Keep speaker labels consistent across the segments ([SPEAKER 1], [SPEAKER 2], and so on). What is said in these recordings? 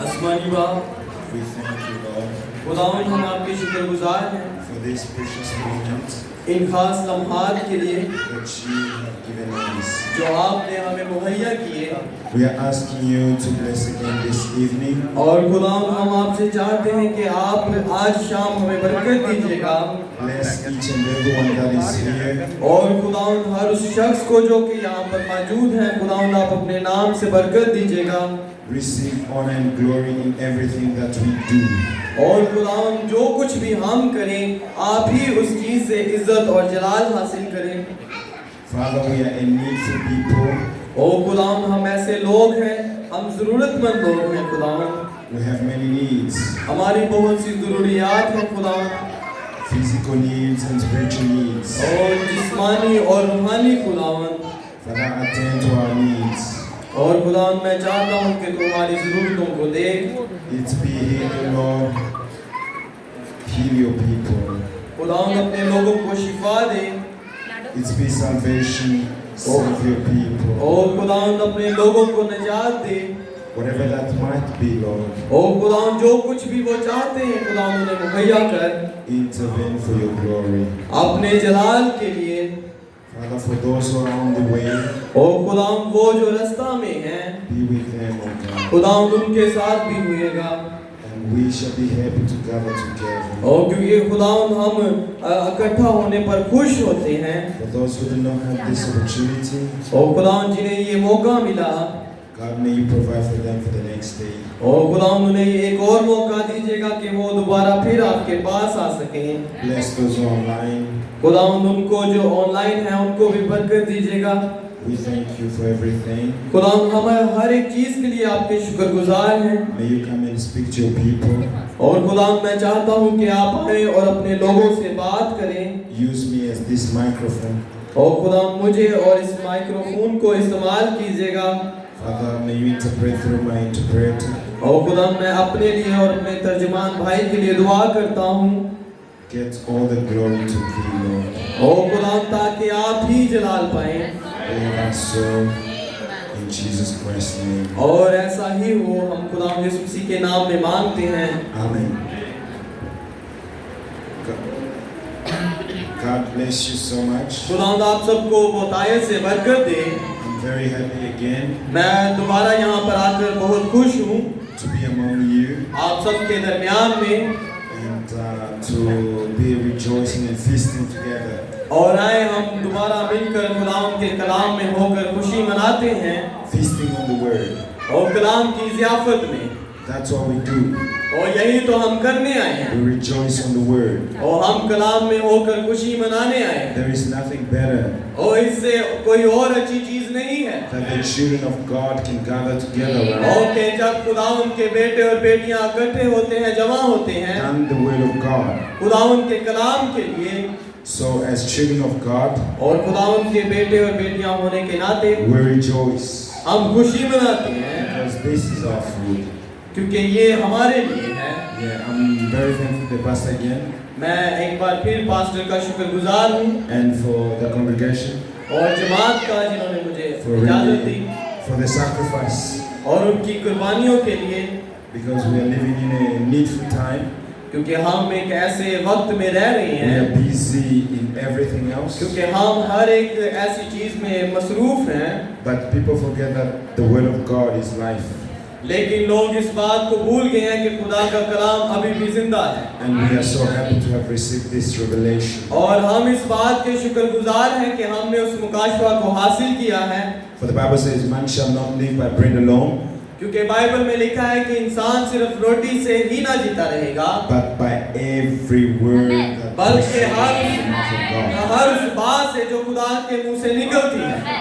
[SPEAKER 1] आसमानी बाप,
[SPEAKER 2] We thank you, Lord,
[SPEAKER 1] खुदावंद हम आपके शुक्रगुजार हैं
[SPEAKER 2] for this precious moment
[SPEAKER 1] इन खास लम्हात के लिए
[SPEAKER 2] that you have given us.
[SPEAKER 1] जो आपने हमें मुहैया किए।
[SPEAKER 2] We are asking you to bless again this evening.
[SPEAKER 1] और खुदावंद हम आपसे चाहते हैं कि आप आज शाम हमें बरकत दीजिएगा
[SPEAKER 2] Bless each and everyone that is here.
[SPEAKER 1] और खुदावंद हर उस शख्स को जो कि यहाँ पर मौजूद है, खुदावंद आप अपने नाम से बरकत दीजिएगा।
[SPEAKER 2] Receive honor and glory in everything that we do.
[SPEAKER 1] और खुदावंद जो कुछ भी हम करें, आप ही उस चीज से इज्जत और जलाल हासिल करें।
[SPEAKER 2] Father, we are a needful people.
[SPEAKER 1] ओ खुदावंद हम ऐसे लोग हैं, हम जरूरतमंद लोग हैं खुदावंद।
[SPEAKER 2] We have many needs.
[SPEAKER 1] हमारी बहुत सी जरूरियात हैं खुदावंद,
[SPEAKER 2] Physical needs and spiritual needs.
[SPEAKER 1] और जिस्मानी और रूहानी खुदावंद।
[SPEAKER 2] Father, attend to our needs.
[SPEAKER 1] और खुदावंद मैं चाहता हूँ कि तू हमारी जरूरतों को देख।
[SPEAKER 2] It's be healing, Lord. Heal your people.
[SPEAKER 1] खुदावंद अपने लोगों को शिफा दे।
[SPEAKER 2] It's be salvation. Save your people.
[SPEAKER 1] और खुदावंद अपने लोगों को निजात दे।
[SPEAKER 2] Whatever that might be, Lord.
[SPEAKER 1] और खुदावंद जो कुछ भी वो चाहते हैं खुदावंद उन्हें मुहैया कर,
[SPEAKER 2] Intervene for your glory.
[SPEAKER 1] अपने जलाल के लिए।
[SPEAKER 2] Father, for those who are on the way,
[SPEAKER 1] और खुदावंद वो जो रास्ता में हैं,
[SPEAKER 2] be with them, O God.
[SPEAKER 1] खुदावंद उनके साथ भी हुएगा।
[SPEAKER 2] And we shall be happy to gather together.
[SPEAKER 1] और क्योंकि खुदावंद हम इकट्ठा होने पर खुश होते हैं।
[SPEAKER 2] For those who do not have this opportunity,
[SPEAKER 1] और खुदावंद जिन्हें ये मौका मिला,
[SPEAKER 2] God, may you provide for them for the next day.
[SPEAKER 1] और खुदावंद उन्हें एक और मौका दीजिएगा कि वो दोबारा फिर आपके पास आ सकें।
[SPEAKER 2] Bless those who are online.
[SPEAKER 1] खुदावंद उनको जो ऑनलाइन है उनको भी बरकत दीजिएगा।
[SPEAKER 2] We thank you for everything.
[SPEAKER 1] खुदावंद हम हर एक चीज के लिए आपके शुक्रगुजार हैं।
[SPEAKER 2] May you come and speak to your people.
[SPEAKER 1] और खुदावंद मैं चाहता हूँ कि आप आए और अपने लोगों से बात करें।
[SPEAKER 2] Use me as this microphone.
[SPEAKER 1] और खुदावंद मुझे और इस माइक्रोफोन को इस्तेमाल कीजिएगा।
[SPEAKER 2] Father, may you interpret through my interpreter.
[SPEAKER 1] और खुदावंद मैं अपने लिए और अपने तर्जुमान भाई के लिए दुआ करता हूँ।
[SPEAKER 2] Get all the glory to thee, Lord.
[SPEAKER 1] और खुदावंद ताकि आप ही जलाल पाएं।
[SPEAKER 2] Bring us so in Jesus Christ's name.
[SPEAKER 1] और ऐसा ही हो, हम खुदावंद यीशु मसीह के नाम में मांगते हैं।
[SPEAKER 2] Amen. God bless you so much.
[SPEAKER 1] खुदावंद आप सबको बहुतायत से बरकत दे।
[SPEAKER 2] I'm very happy again
[SPEAKER 1] मैं दोबारा यहाँ पर आकर बहुत खुश हूँ
[SPEAKER 2] to be among you
[SPEAKER 1] आप सबके दरमियान में,
[SPEAKER 2] and to be rejoicing and feasting together.
[SPEAKER 1] और आए हम दोबारा मिलकर खुदावंद के कलाम में होकर खुशी मनाते हैं
[SPEAKER 2] Feasting on the word.
[SPEAKER 1] और कलाम की ज़ियाफत में।
[SPEAKER 2] That's what we do.
[SPEAKER 1] और यही तो हम करने आए हैं,
[SPEAKER 2] We rejoice on the word.
[SPEAKER 1] और हम कलाम में होकर खुशी मनाने आए हैं।
[SPEAKER 2] There is nothing better
[SPEAKER 1] और इससे कोई और अच्छी चीज नहीं है
[SPEAKER 2] that the children of God can gather together around
[SPEAKER 1] और कि जब खुदावंद के बेटे और बेटियां इकट्ठे होते हैं, जमा होते हैं
[SPEAKER 2] and the word of God.
[SPEAKER 1] खुदावंद के कलाम के लिए।
[SPEAKER 2] So as children of God,
[SPEAKER 1] और खुदावंद के बेटे और बेटियां होने के नाते
[SPEAKER 2] we rejoice
[SPEAKER 1] हम खुशी मनाते हैं
[SPEAKER 2] because this is our food.
[SPEAKER 1] क्योंकि ये हमारे लिए है।
[SPEAKER 2] Yeah, I'm very thankful to the pastor again
[SPEAKER 1] मैं एक बार फिर पास्टर का शुक्रगुजार हूँ
[SPEAKER 2] and for the congregation
[SPEAKER 1] और जमात का जिन्होंने मुझे
[SPEAKER 2] for
[SPEAKER 1] इजाजत दी
[SPEAKER 2] really, for the sacrifice,
[SPEAKER 1] और उनकी कुर्बानियों के लिए,
[SPEAKER 2] because we are living in a needful time.
[SPEAKER 1] क्योंकि हम एक ऐसे वक्त में रह रहे
[SPEAKER 2] We
[SPEAKER 1] हैं
[SPEAKER 2] are busy in everything else.
[SPEAKER 1] क्योंकि हम हर एक ऐसी चीज में मसरूफ हैं,
[SPEAKER 2] But people forget that the word of God is life.
[SPEAKER 1] लेकिन लोग इस बात को भूल गए हैं कि खुदा का कलाम अभी भी जिंदा है।
[SPEAKER 2] And we are so happy to have received this revelation.
[SPEAKER 1] और हम इस बात के शुक्रगुजार हैं कि हमने उस मुकाशवा को हासिल किया है।
[SPEAKER 2] For the Bible says, man shall not live by bread alone,
[SPEAKER 1] क्योंकि बाइबल में लिखा है कि इंसान सिर्फ रोटी से ही ना जीता रहेगा,
[SPEAKER 2] but by every word that
[SPEAKER 1] बल्कि
[SPEAKER 2] proceeds from God.
[SPEAKER 1] हर उस बात से जो खुदा के मुंह से निकलती है,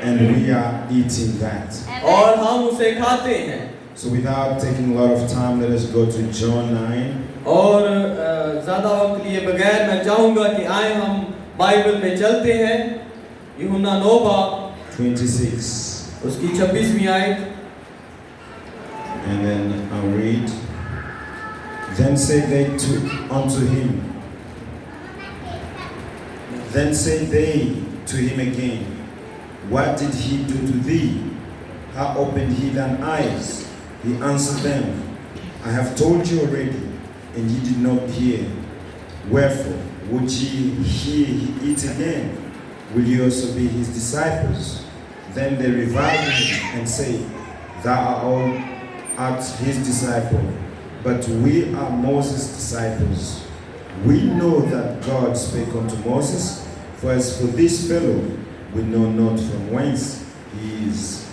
[SPEAKER 2] And we are eating that.
[SPEAKER 1] और हम उसे खाते हैं।
[SPEAKER 2] So without taking a lot of time, let us go to John 9.
[SPEAKER 1] और ज़्यादा वक्त लिए बगैर मैं चाहूँगा कि आए हम बाइबल में चलते हैं। यूहन्ना 9 बाब
[SPEAKER 2] 26.
[SPEAKER 1] उसकी 26वीं आयत।
[SPEAKER 2] And then I'll read. Then said they unto him. Then said they to him again, what did he do to thee? How opened he thine eyes? He answered them, I have told you already, and ye did not hear. Wherefore would ye hear it again? Will ye also be his disciples? Then they reviled him and said, Thou art his disciple, but we are Moses' disciples. We know that God spake unto Moses, for as for this fellow, we know not from whence he is.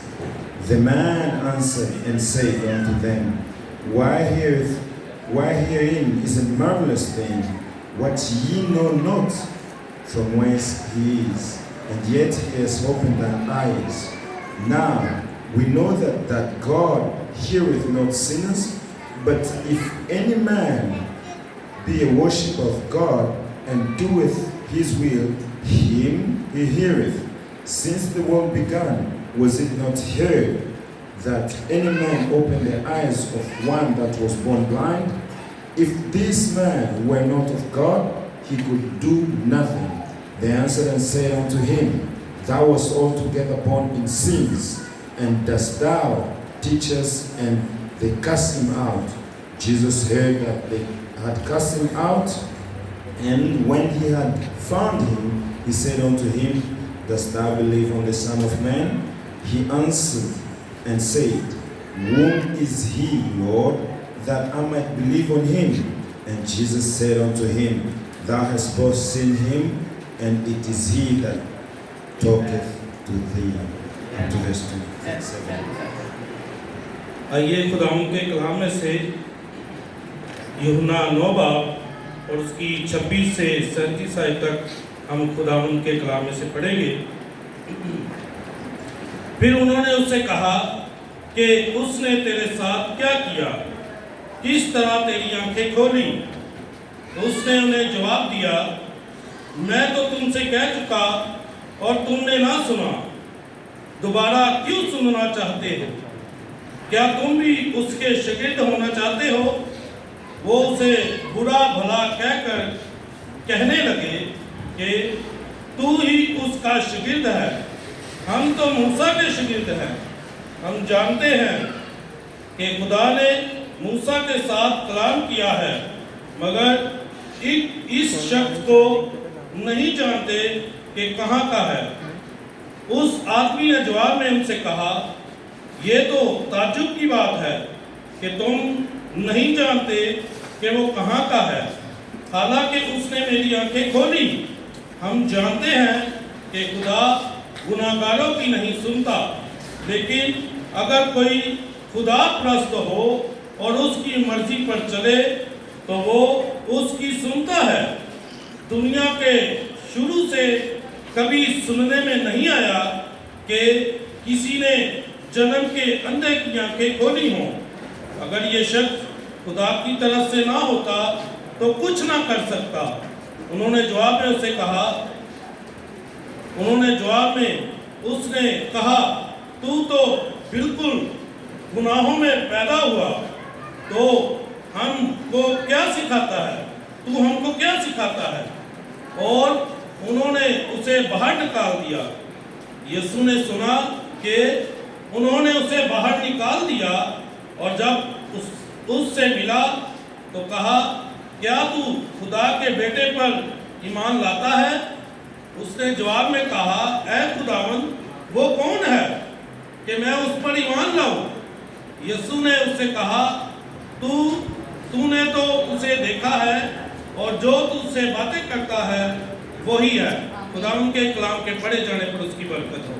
[SPEAKER 2] The man answered and said unto them, Why herein is a marvelous thing, what ye know not from whence he is, and yet he has opened thine eyes. Now we know that God heareth not sinners, but if any man be a worshipper of God and doeth his will, him he heareth. Since the world began, was it not heard that any man opened the eyes of one that was born blind? If this man were not of God, he could do nothing. They answered and said unto him, Thou wast altogether born in sins, and dost thou teach us? And they cast him out. Jesus heard that they had cast him out, and when he had found him, he said unto him, Dost thou believe on the Son of Man? He answered and said, Whom is he, Lord, that I might believe on him? And Jesus said unto him, Thou hast both seen him, and it is he that talketh to thee. Up to verse 27.
[SPEAKER 3] आइए खुदावंद के कलाम में से यूहन्ना 9 बाब और उसकी 26 से 37 आयत तक हम खुदावंद के कलाम में से पढ़ेंगे। फिर उन्होंने उससे कहा कि उसने तेरे साथ क्या किया, किस तरह तेरी आंखें खोली? उसने उन्हें जवाब दिया, मैं तो तुमसे कह चुका और तुमने ना सुना, दोबारा क्यों सुनना चाहते हो? क्या तुम भी उसके शागिर्द होना चाहते हो? वो उसे बुरा भला कहकर कहने लगे कि तू ही उसका शागिर्द है, हम तो मूसा के शागिर्द हैं। हम जानते हैं कि खुदा ने मूसा के साथ कलाम किया है, मगर इस शख्स को नहीं जानते कि कहाँ का है। उस आदमी ने जवाब में उनसे कहा, ये तो ताज्जुब की बात है कि तुम नहीं जानते कि वो कहाँ का है, हालांकि उसने मेरी आंखें खोली। हम जानते हैं कि खुदा गुनाहगारों की नहीं सुनता, लेकिन अगर कोई खुदा परस्त हो और उसकी मर्जी पर चले तो वो उसकी सुनता है। दुनिया के शुरू से कभी सुनने में नहीं आया कि किसी ने जन्म के अंधे की आंखें खोली हों। अगर ये शख्स खुदा की तरफ से ना होता तो कुछ ना कर सकता। उन्होंने जवाब में उसने कहा, तू तो बिल्कुल गुनाहों में पैदा हुआ, तो हमको क्या सिखाता है? तू हमको क्या सिखाता है? और उन्होंने उसे बाहर निकाल दिया। यीशु ने सुना कि उन्होंने उसे बाहर निकाल दिया और जब उससे मिला तो कहा, क्या तू खुदा के बेटे पर ईमान लाता है? उसने जवाब में कहा, ऐ खुदावंद, वो कौन है कि मैं उस पर ईमान लाऊं? यीशु ने उससे कहा, तूने तो उसे देखा है और जो तुझसे बातें करता है वही है। खुदावंद के कलाम के पढ़े जाने पर उसकी बरकत हो।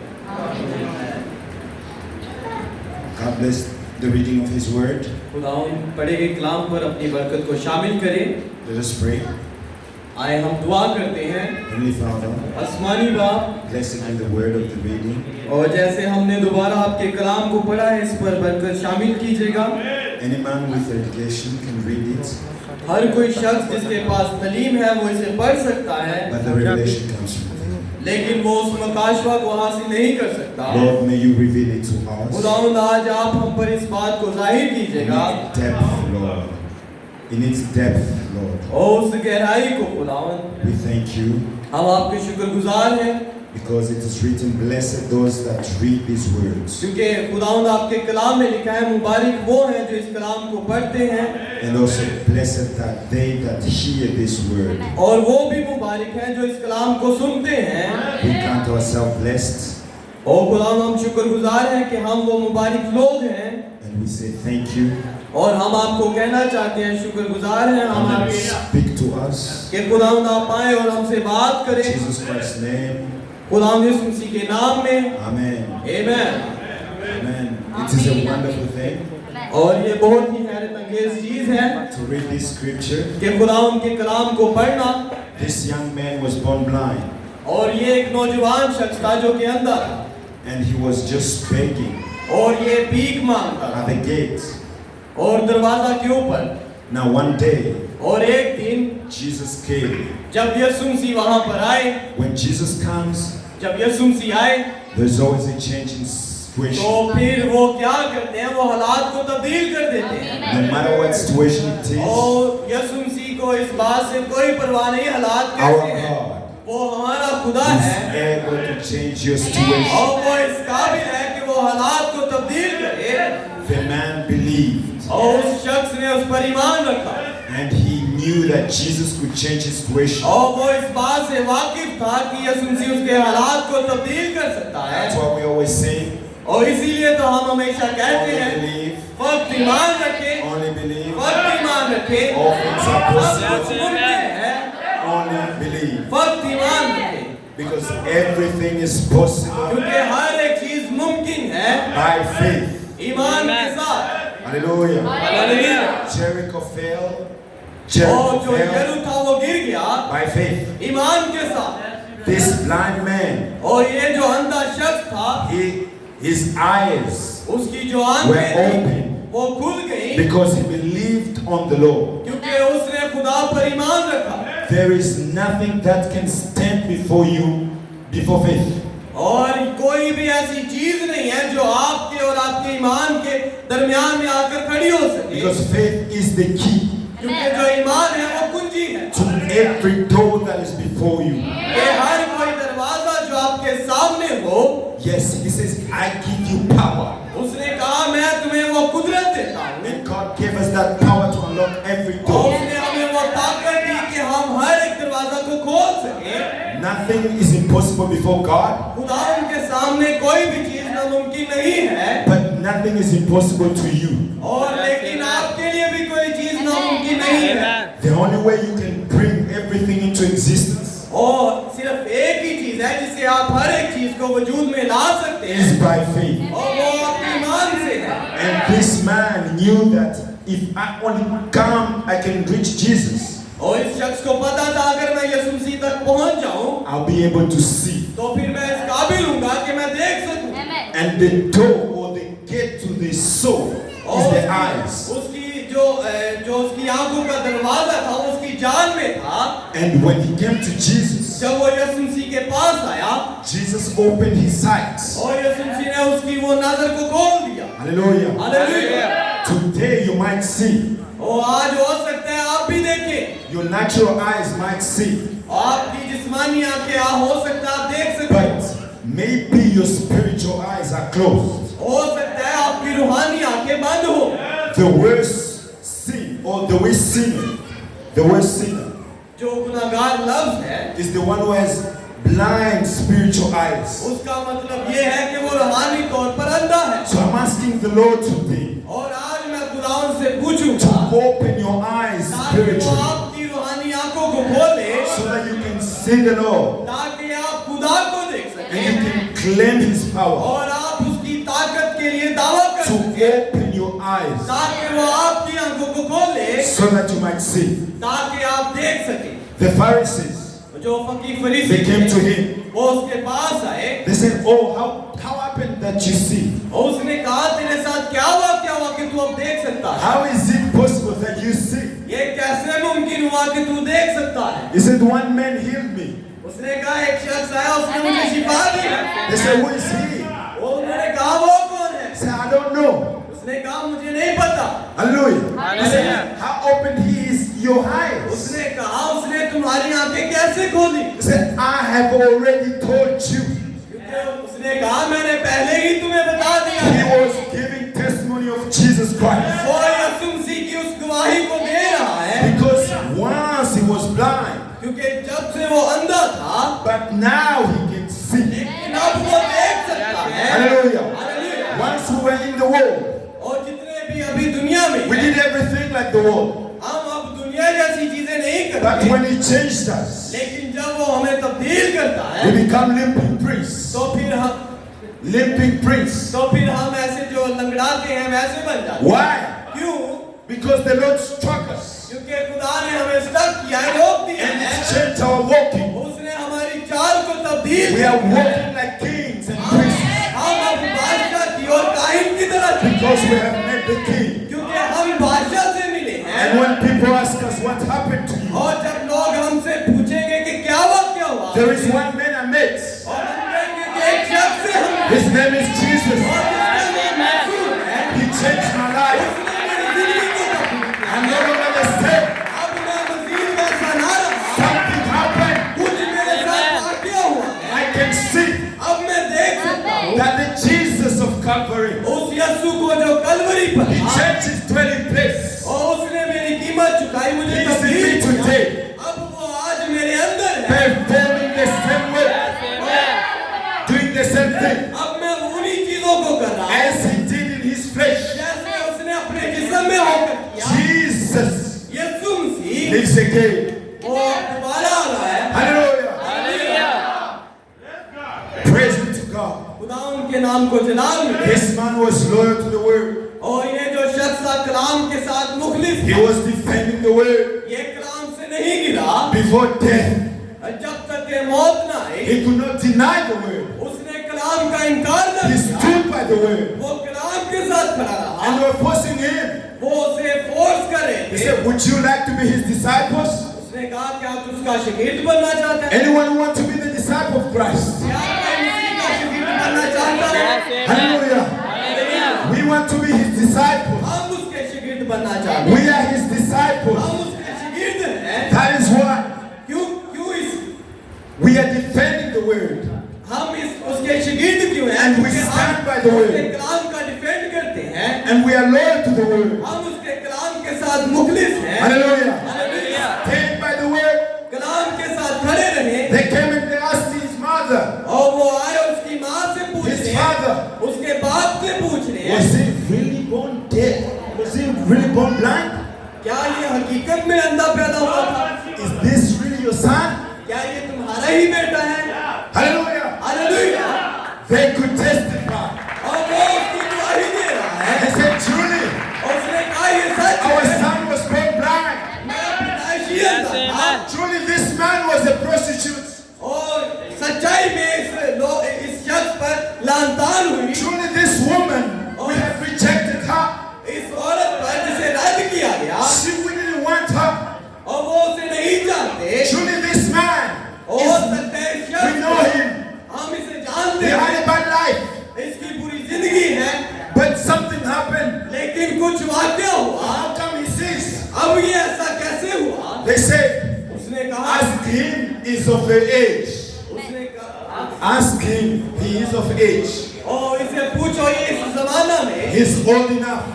[SPEAKER 2] God bless the reading of His Word.
[SPEAKER 1] खुदावंद पढ़े गए कलाम पर अपनी बरकत को शामिल करें।
[SPEAKER 2] Let us pray.
[SPEAKER 1] आए हम दुआ करते हैं।
[SPEAKER 2] Heavenly Father,
[SPEAKER 1] आसमानी बाप,
[SPEAKER 2] blessed be the word of the reading.
[SPEAKER 1] और जैसे हमने दोबारा आपके कलाम को पढ़ा है, इस पर बरकत शामिल कीजिएगा।
[SPEAKER 2] Any man with education can read it,
[SPEAKER 1] हर कोई शख्स जिसके पास तालीम है वो इसे पढ़ सकता है,
[SPEAKER 2] but the revelation comes from Him.
[SPEAKER 1] लेकिन वो उस मकाशवा को हासिल नहीं कर सकता।
[SPEAKER 2] Lord, may you reveal it to us.
[SPEAKER 1] खुदावंद आज आप हम पर इस बात को जाहिर
[SPEAKER 2] In
[SPEAKER 1] कीजिएगा
[SPEAKER 2] its depth, Lord. In its depth, Lord.
[SPEAKER 1] और उस गहराई को खुदावंद
[SPEAKER 2] We thank you
[SPEAKER 1] हम आपके शुक्रगुजार हैं,
[SPEAKER 2] because it is written, blessed those that read these words.
[SPEAKER 1] क्योंकि खुदावंद आपके कलाम में लिखा है मुबारक वो हैं जो इस कलाम को पढ़ते हैं,
[SPEAKER 2] And also blessed that they that hear this word.
[SPEAKER 1] और वो भी मुबारक हैं जो इस कलाम को सुनते हैं।
[SPEAKER 2] We count ourselves blessed
[SPEAKER 1] और खुदावंद हम शुक्रगुजार हैं कि हम वो मुबारक लोग हैं,
[SPEAKER 2] and we say thank you.
[SPEAKER 1] और हम आपको कहना चाहते हैं शुक्रगुजार हैं हम
[SPEAKER 2] And
[SPEAKER 1] आपके
[SPEAKER 2] speak to us.
[SPEAKER 1] कि खुदावंद आप आए और हमसे बात
[SPEAKER 2] In
[SPEAKER 1] करें,
[SPEAKER 2] Jesus Christ's name.
[SPEAKER 1] खुदावंद यीशु मसीह के नाम में,
[SPEAKER 2] Amen.
[SPEAKER 1] आमीन।
[SPEAKER 2] Amen. It is a wonderful thing
[SPEAKER 1] और ये बहुत ही हैरत अंगेज चीज है
[SPEAKER 2] to read this scripture.
[SPEAKER 1] कि खुदावंद के कलाम को पढ़ना।
[SPEAKER 2] This young man was born blind
[SPEAKER 1] और ये एक नौजवान शख्स था जो कि अंधा था,
[SPEAKER 2] and he was just begging
[SPEAKER 1] और ये भीख मांगता
[SPEAKER 2] at
[SPEAKER 1] था
[SPEAKER 2] the gate.
[SPEAKER 1] और दरवाजा के ऊपर।
[SPEAKER 2] Now one day
[SPEAKER 1] और एक दिन
[SPEAKER 2] Jesus came.
[SPEAKER 1] जब यीशु मसीह वहां पर आए,
[SPEAKER 2] When Jesus comes,
[SPEAKER 1] जब यीशु मसीह आए,
[SPEAKER 2] there's always a change in situation.
[SPEAKER 1] तो फिर वो क्या करते हैं, वो हालात को तब्दील कर देते हैं।
[SPEAKER 2] No matter what situation it is,
[SPEAKER 1] और यीशु मसीह को इस बात से कोई परवाह नहीं हालात
[SPEAKER 2] our
[SPEAKER 1] कैसे हैं,
[SPEAKER 2] God
[SPEAKER 1] वो हमारा खुदा
[SPEAKER 2] is
[SPEAKER 1] है
[SPEAKER 2] able to change your situation.
[SPEAKER 1] और वो इस काबिल है कि वो हालात को तब्दील करे।
[SPEAKER 2] The man believed
[SPEAKER 1] और उस शख्स ने उस पर ईमान रखा
[SPEAKER 2] and he knew that Jesus could change his situation.
[SPEAKER 1] और वो इस बात से वाकिफ था कि यीशु मसीह उसके हालात को तब्दील कर सकता है।
[SPEAKER 2] That's why we always say,
[SPEAKER 1] और इसीलिए तो हम हमेशा कहते
[SPEAKER 2] only
[SPEAKER 1] हैं,
[SPEAKER 2] believe,
[SPEAKER 1] फक्त ईमान रखें,
[SPEAKER 2] only believe,
[SPEAKER 1] फक्त ईमान रखें,
[SPEAKER 2] all things are
[SPEAKER 1] सब
[SPEAKER 2] possible.
[SPEAKER 1] कुछ मुमकिन है,
[SPEAKER 2] Only believe.
[SPEAKER 1] फक्त ईमान रखें,
[SPEAKER 2] Because everything is possible
[SPEAKER 1] क्योंकि हर एक चीज मुमकिन है
[SPEAKER 2] by faith.
[SPEAKER 1] ईमान के साथ।
[SPEAKER 2] Hallelujah.
[SPEAKER 1] हालेलुया।
[SPEAKER 2] Jericho fell.
[SPEAKER 1] और
[SPEAKER 2] Jericho
[SPEAKER 1] जो
[SPEAKER 2] fell
[SPEAKER 1] यरू था वो गिर गया
[SPEAKER 2] by faith.
[SPEAKER 1] ईमान के साथ।
[SPEAKER 2] This blind man,
[SPEAKER 1] और ये जो अंधा शख्स था,
[SPEAKER 2] his eyes
[SPEAKER 1] उसकी जो
[SPEAKER 2] were
[SPEAKER 1] आंखें थी
[SPEAKER 2] open
[SPEAKER 1] वो खुल गई
[SPEAKER 2] because he believed on the Lord.
[SPEAKER 1] क्योंकि उसने खुदा पर ईमान रखा।
[SPEAKER 2] There is nothing that can stand before you before faith.
[SPEAKER 1] और कोई भी ऐसी चीज नहीं है जो आपके और आपके ईमान के दरमियान में आकर खड़ी हो सके,
[SPEAKER 2] Because faith is the key
[SPEAKER 1] क्योंकि जो ईमान है वो कुंजी है
[SPEAKER 2] to every door that is before you.
[SPEAKER 1] कि हर कोई दरवाजा जो आपके सामने हो।
[SPEAKER 2] Yes, he says, I give you power.
[SPEAKER 1] उसने कहा मैं तुम्हें वो कुदरत देता हूँ,
[SPEAKER 2] And God gave us that power to unlock every
[SPEAKER 1] और
[SPEAKER 2] door.
[SPEAKER 1] उसने हमें वो ताकत दी कि हम हर एक दरवाजा को खोल सके।
[SPEAKER 2] Nothing is impossible before God,
[SPEAKER 1] खुदा उनके सामने कोई भी चीज नामुमकिन नहीं है,
[SPEAKER 2] but nothing is impossible to you.
[SPEAKER 1] और लेकिन आपके लिए भी कोई चीज नामुमकिन नहीं है।
[SPEAKER 2] The only way you can bring everything into existence
[SPEAKER 1] और सिर्फ एक ही चीज है जिससे आप हर एक चीज को वजूद में ला सकते हैं,
[SPEAKER 2] is by faith.
[SPEAKER 1] और वो आपके ईमान से है।
[SPEAKER 2] And this man knew that if I only come, I can reach Jesus.
[SPEAKER 1] और इस शख्स को पता था अगर मैं यीशु मसीह तक पहुंच जाऊं
[SPEAKER 2] I'll be able to see.
[SPEAKER 1] तो फिर मैं इस काबिल हूंगा कि मैं देख सकूं।
[SPEAKER 2] And the door or the gate to the soul is the eyes.
[SPEAKER 1] उसकी जो उसकी आंखों का दरवाजा था वो उसकी जान में था।
[SPEAKER 2] And when he came to Jesus,
[SPEAKER 1] जब वो यीशु मसीह के पास आया
[SPEAKER 2] Jesus opened his sight.
[SPEAKER 1] और यीशु मसीह ने उसकी वो नजर को खोल दिया।
[SPEAKER 2] Hallelujah.
[SPEAKER 1] Hallelujah.
[SPEAKER 2] Today you might see.
[SPEAKER 1] और आज हो सकता है आप भी देखें,
[SPEAKER 2] Your natural eyes might see.
[SPEAKER 1] आपकी जिस्मानी आंखें हो सकता है आप देख सकते हैं,
[SPEAKER 2] But maybe your spiritual eyes are closed.
[SPEAKER 1] हो सकता है आपकी रूहानी आंखें बंद हो।
[SPEAKER 2] The worst sin or the worst sinner,
[SPEAKER 1] जो गुनाहगार लफ्ज है
[SPEAKER 2] is the one who has blind spiritual eyes.
[SPEAKER 1] उसका मतलब ये है कि वो रूहानी तौर पर अंधा है।
[SPEAKER 2] So I'm asking the Lord today
[SPEAKER 1] और आज मैं खुदावन से पूछूंगा
[SPEAKER 2] to open your eyes
[SPEAKER 1] ताकि वो
[SPEAKER 2] spiritually
[SPEAKER 1] आपकी रूहानी आंखों को खोले,
[SPEAKER 2] so that you can see the Lord
[SPEAKER 1] ताकि आप खुदा को देख
[SPEAKER 2] and
[SPEAKER 1] सकें
[SPEAKER 2] you can claim His power
[SPEAKER 1] और आप उसकी ताकत के लिए दावा कर
[SPEAKER 2] to
[SPEAKER 1] सकें,
[SPEAKER 2] open your eyes
[SPEAKER 1] ताकि वो आपकी आंखों को खोले,
[SPEAKER 2] so that you might see.
[SPEAKER 1] ताकि आप देख सकें।
[SPEAKER 2] The Pharisees,
[SPEAKER 1] जो फकीर फरीसी
[SPEAKER 2] they came to
[SPEAKER 1] थे,
[SPEAKER 2] Him.
[SPEAKER 1] वो उसके पास आए
[SPEAKER 2] They said, "Oh, how happened that you see?
[SPEAKER 1] और उसने कहा तेरे साथ क्या हुआ कि तू अब देख सकता है?
[SPEAKER 2] How is it possible that you see?"
[SPEAKER 1] ये कैसे मुमकिन हुआ कि तू देख सकता है?
[SPEAKER 2] He said, "One man healed me."
[SPEAKER 1] उसने कहा एक शख्स आया, उसने मुझे शिफा दी।
[SPEAKER 2] They said, "Who is he?"
[SPEAKER 1] वो उन्होंने कहा वो कौन है?
[SPEAKER 2] He said, "I don't know."
[SPEAKER 1] उसने कहा मुझे नहीं पता।
[SPEAKER 2] Hallelujah. He said, "How opened he is your eyes?"
[SPEAKER 1] उसने कहा उसने तुम्हारी आंखें कैसे खोली?
[SPEAKER 2] He said, "I have already told you."
[SPEAKER 1] क्योंकि उसने कहा मैंने पहले ही तुम्हें बता दिया
[SPEAKER 2] He
[SPEAKER 1] है।
[SPEAKER 2] was giving testimony of Jesus Christ.
[SPEAKER 1] वो यीशु मसीह की उस गवाही को दे रहा है,
[SPEAKER 2] Because once he was blind,
[SPEAKER 1] क्योंकि जब से वो अंधा था,
[SPEAKER 2] but now he can see.
[SPEAKER 1] लेकिन अब वो देख सकता है।
[SPEAKER 2] Hallelujah.
[SPEAKER 1] Hallelujah.
[SPEAKER 2] Once we were in the world,
[SPEAKER 1] और जितने भी अभी दुनिया में
[SPEAKER 2] we
[SPEAKER 1] हैं,
[SPEAKER 2] did everything like the world.
[SPEAKER 1] हम अब दुनिया जैसी चीजें नहीं
[SPEAKER 2] But
[SPEAKER 1] करते,
[SPEAKER 2] when he changed us,
[SPEAKER 1] लेकिन जब वो हमें तब्दील करता है,
[SPEAKER 2] we become limping priests.
[SPEAKER 1] तो फिर हम ऐसे जो लंगड़ाते हैं वैसे बन जाते हैं।
[SPEAKER 2] Why?
[SPEAKER 1] क्यों?
[SPEAKER 2] Because the Lord struck us
[SPEAKER 1] क्योंकि खुदा ने हमें स्टक किया है, रोक दिया
[SPEAKER 2] and
[SPEAKER 1] है।
[SPEAKER 2] it's changed our walking.
[SPEAKER 1] उसने हमारी चाल को तब्दील
[SPEAKER 2] We
[SPEAKER 1] किया
[SPEAKER 2] are
[SPEAKER 1] है।
[SPEAKER 2] walking like kings and priests
[SPEAKER 1] हम अब बादशाह की और काहिन की तरह चलते
[SPEAKER 2] because
[SPEAKER 1] हैं,
[SPEAKER 2] we have met the king.
[SPEAKER 1] क्योंकि हम बादशाह से मिले हैं।
[SPEAKER 2] And when people ask us what happened to you,
[SPEAKER 1] और जब लोग हमसे पूछेंगे कि क्या हुआ,
[SPEAKER 2] there is one man I met.
[SPEAKER 1] और हम कहेंगे कि एक शख्स से हम
[SPEAKER 2] His name is Jesus.
[SPEAKER 1] और जिसका नाम यीशु है,
[SPEAKER 2] He changed my life.
[SPEAKER 1] उसने मेरी जिंदगी को तब्दील किया।
[SPEAKER 2] I'm no longer the same.
[SPEAKER 1] अब मैं मसीह वैसा ना रहा,
[SPEAKER 2] Something happened.
[SPEAKER 1] कुछ मेरे साथ वाक़या हुआ है।
[SPEAKER 2] I can see
[SPEAKER 1] अब मैं देख सकता हूँ
[SPEAKER 2] that the Jesus of Calvary,
[SPEAKER 1] उस यीशु को जो कलवरी पर
[SPEAKER 2] He
[SPEAKER 1] था,
[SPEAKER 2] changed his dwelling place.
[SPEAKER 1] और उसने मेरी कीमत चुकाई, मुझे
[SPEAKER 2] He is in
[SPEAKER 1] तब्दील
[SPEAKER 2] me
[SPEAKER 1] किया।
[SPEAKER 2] today,
[SPEAKER 1] अब वो आज मेरे अंदर है,
[SPEAKER 2] performing the same way, doing the same thing
[SPEAKER 1] अब मैं उन्हीं चीजों को कर रहा हूँ
[SPEAKER 2] as he did in his flesh.
[SPEAKER 1] जैसे उसने अपने जिस्म में होकर किया।
[SPEAKER 2] Jesus
[SPEAKER 1] यीशु मसीह
[SPEAKER 2] lives again.
[SPEAKER 1] वो दोबारा आ रहा है।
[SPEAKER 2] Hallelujah. Praise be to God.
[SPEAKER 1] खुदा उनके नाम को जलाल मिले।
[SPEAKER 2] This man was loyal to the word.
[SPEAKER 1] और ये जो शख्स था कलाम के साथ मुखलिस
[SPEAKER 2] He
[SPEAKER 1] था,
[SPEAKER 2] was defending the word
[SPEAKER 1] ये कलाम से नहीं गिरा
[SPEAKER 2] before death.
[SPEAKER 1] जब तक के मौत ना आई।
[SPEAKER 2] He could not deny the word.
[SPEAKER 1] उसने कलाम का इनकार न
[SPEAKER 2] He
[SPEAKER 1] किया,
[SPEAKER 2] stood by the word.
[SPEAKER 1] वो कलाम के साथ खड़ा
[SPEAKER 2] And
[SPEAKER 1] रहा।
[SPEAKER 2] they were forcing him.
[SPEAKER 1] वो उसे फोर्स कर रहे
[SPEAKER 2] He
[SPEAKER 1] थे।
[SPEAKER 2] said, "Would you like to be his disciples?"
[SPEAKER 1] उसने कहा क्या आप उसका शागिर्द बनना चाहते हैं?
[SPEAKER 2] Anyone who wants to be the disciple of Christ?
[SPEAKER 1] क्या कोई मसीह का शागिर्द बनना चाहता है?
[SPEAKER 2] Hallelujah. We want to be his disciples.
[SPEAKER 1] हम उसके शागिर्द बनना चाहते हैं।
[SPEAKER 2] We are his disciples.
[SPEAKER 1] हम उसके शागिर्द हैं।
[SPEAKER 2] That is why
[SPEAKER 1] क्यों इस
[SPEAKER 2] we are defending the word.
[SPEAKER 1] हम इस उसके शागिर्द क्यों हैं?
[SPEAKER 2] And we
[SPEAKER 1] क्योंकि
[SPEAKER 2] stand
[SPEAKER 1] हम
[SPEAKER 2] by the word.
[SPEAKER 1] उसके कलाम का डिफेंड करते हैं।
[SPEAKER 2] And we are loyal to the word.
[SPEAKER 1] हम उसके कलाम के साथ मुखलिस हैं।
[SPEAKER 2] Hallelujah.
[SPEAKER 1] Hallelujah.
[SPEAKER 2] Stand by the word.
[SPEAKER 1] कलाम के साथ खड़े रहे।
[SPEAKER 2] They came and they asked his mother,
[SPEAKER 1] और वो आए उसकी माँ से पूछ
[SPEAKER 2] his
[SPEAKER 1] रहे,
[SPEAKER 2] father,
[SPEAKER 1] उसके बाप से पूछ रहे
[SPEAKER 2] was
[SPEAKER 1] हैं,
[SPEAKER 2] he really born dead? Was he really born blind?
[SPEAKER 1] क्या ये हकीकत में अंधा पैदा हुआ था?
[SPEAKER 2] Is this really your son?
[SPEAKER 1] क्या ये तुम्हारा ही बेटा है?
[SPEAKER 2] Hallelujah.
[SPEAKER 1] Hallelujah.
[SPEAKER 2] They could testify.
[SPEAKER 1] और वो उसकी गवाही दे रहा है।
[SPEAKER 2] They said, "Truly,
[SPEAKER 1] और उसने कहा ये सच
[SPEAKER 2] our
[SPEAKER 1] है,
[SPEAKER 2] son was born blind.
[SPEAKER 1] मैं पैदाइशी अंधा था।
[SPEAKER 2] Truly, this man was a prostitute.
[SPEAKER 1] और सच्चाई में इस शख्स पर लानतान हुई।
[SPEAKER 2] Truly, this woman, we have rejected her.
[SPEAKER 1] इस औरत पर जिसे रद्द किया गया,
[SPEAKER 2] We didn't want her.
[SPEAKER 1] और वो उसे नहीं जानते।
[SPEAKER 2] Truly, this man,
[SPEAKER 1] और सकते हैं इस
[SPEAKER 2] we
[SPEAKER 1] शख्स
[SPEAKER 2] know
[SPEAKER 1] को,
[SPEAKER 2] him.
[SPEAKER 1] हम इसे जानते
[SPEAKER 2] He had
[SPEAKER 1] हैं,
[SPEAKER 2] a bad life.
[SPEAKER 1] इसकी बुरी जिंदगी है,
[SPEAKER 2] But something happened.
[SPEAKER 1] लेकिन कुछ वाक्य हुआ।
[SPEAKER 2] How come he sees?
[SPEAKER 1] अब ये ऐसा कैसे हुआ?
[SPEAKER 2] They said,
[SPEAKER 1] उसने कहा,
[SPEAKER 2] "Ask him, he is of the age.
[SPEAKER 1] उसने कहा,
[SPEAKER 2] Ask him, he is of age.
[SPEAKER 1] और इसे पूछो ये इस जमाना में
[SPEAKER 2] He's old enough."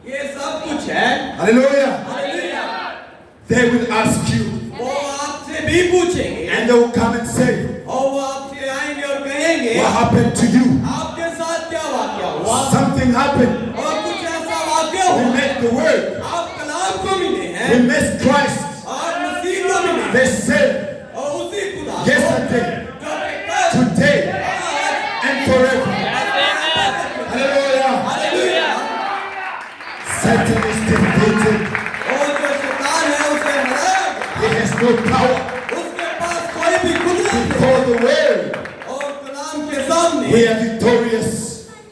[SPEAKER 1] ये सब कुछ है।
[SPEAKER 2] Hallelujah.
[SPEAKER 1] Hallelujah.
[SPEAKER 2] They will ask you,
[SPEAKER 1] वो आपसे भी भी पूछेंगे
[SPEAKER 2] And they will come and say,
[SPEAKER 1] और वो आपसे आएंगे और कहेंगे
[SPEAKER 2] what happened to you?
[SPEAKER 1] आपके साथ क्या वाकया हुआ
[SPEAKER 2] Something happened.
[SPEAKER 1] और कुछ ऐसा वाकया
[SPEAKER 2] We
[SPEAKER 1] हुआ
[SPEAKER 2] met the word.
[SPEAKER 1] आप कलाम को मिले हैं
[SPEAKER 2] We met Christ.
[SPEAKER 1] आप मसीह को मिले
[SPEAKER 2] They said,
[SPEAKER 1] और उसी खुदा को
[SPEAKER 2] yesterday,
[SPEAKER 1] जो कि कल
[SPEAKER 2] today, and forever. Hallelujah.
[SPEAKER 1] Hallelujah
[SPEAKER 2] Satan is defeated.
[SPEAKER 1] और जो शैतान है उसे हरा
[SPEAKER 2] He has no power
[SPEAKER 1] उसके पास कोई भी कुदरत नहीं
[SPEAKER 2] before the word.
[SPEAKER 1] और कलाम के सामने
[SPEAKER 2] We are victorious.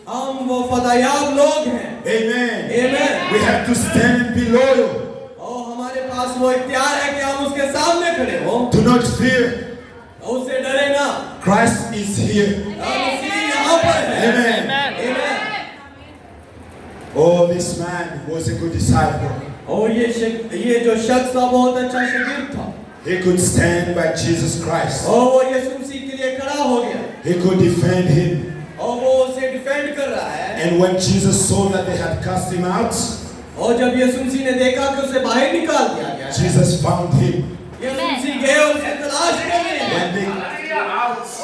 [SPEAKER 1] हम वो फदायाब लोग हैं
[SPEAKER 2] Amen.
[SPEAKER 1] आमीन
[SPEAKER 2] We have to stand and be loyal.
[SPEAKER 1] और हमारे पास वो इख्तियार है कि हम उसके सामने खड़े हो
[SPEAKER 2] Do not fear.
[SPEAKER 1] उससे डरे ना
[SPEAKER 2] Christ is here.
[SPEAKER 1] मसीह यहाँ पर है
[SPEAKER 2] Amen.
[SPEAKER 1] आमीन
[SPEAKER 2] Oh, this man was a good disciple.
[SPEAKER 1] और ये जो शख्स था बहुत अच्छा शागिर्द था
[SPEAKER 2] He could stand by Jesus Christ.
[SPEAKER 1] और वो यीशु मसीह के लिए खड़ा हो गया
[SPEAKER 2] He could defend him.
[SPEAKER 1] और वो उसे डिफेंड कर रहा है
[SPEAKER 2] And when Jesus saw that they had cast him out,
[SPEAKER 1] और जब यीशु मसीह ने देखा कि उसे बाहर निकाल दिया गया
[SPEAKER 2] Jesus found him.
[SPEAKER 1] यीशु मसीह गए और उसे तलाश कर रहे हैं
[SPEAKER 2] When they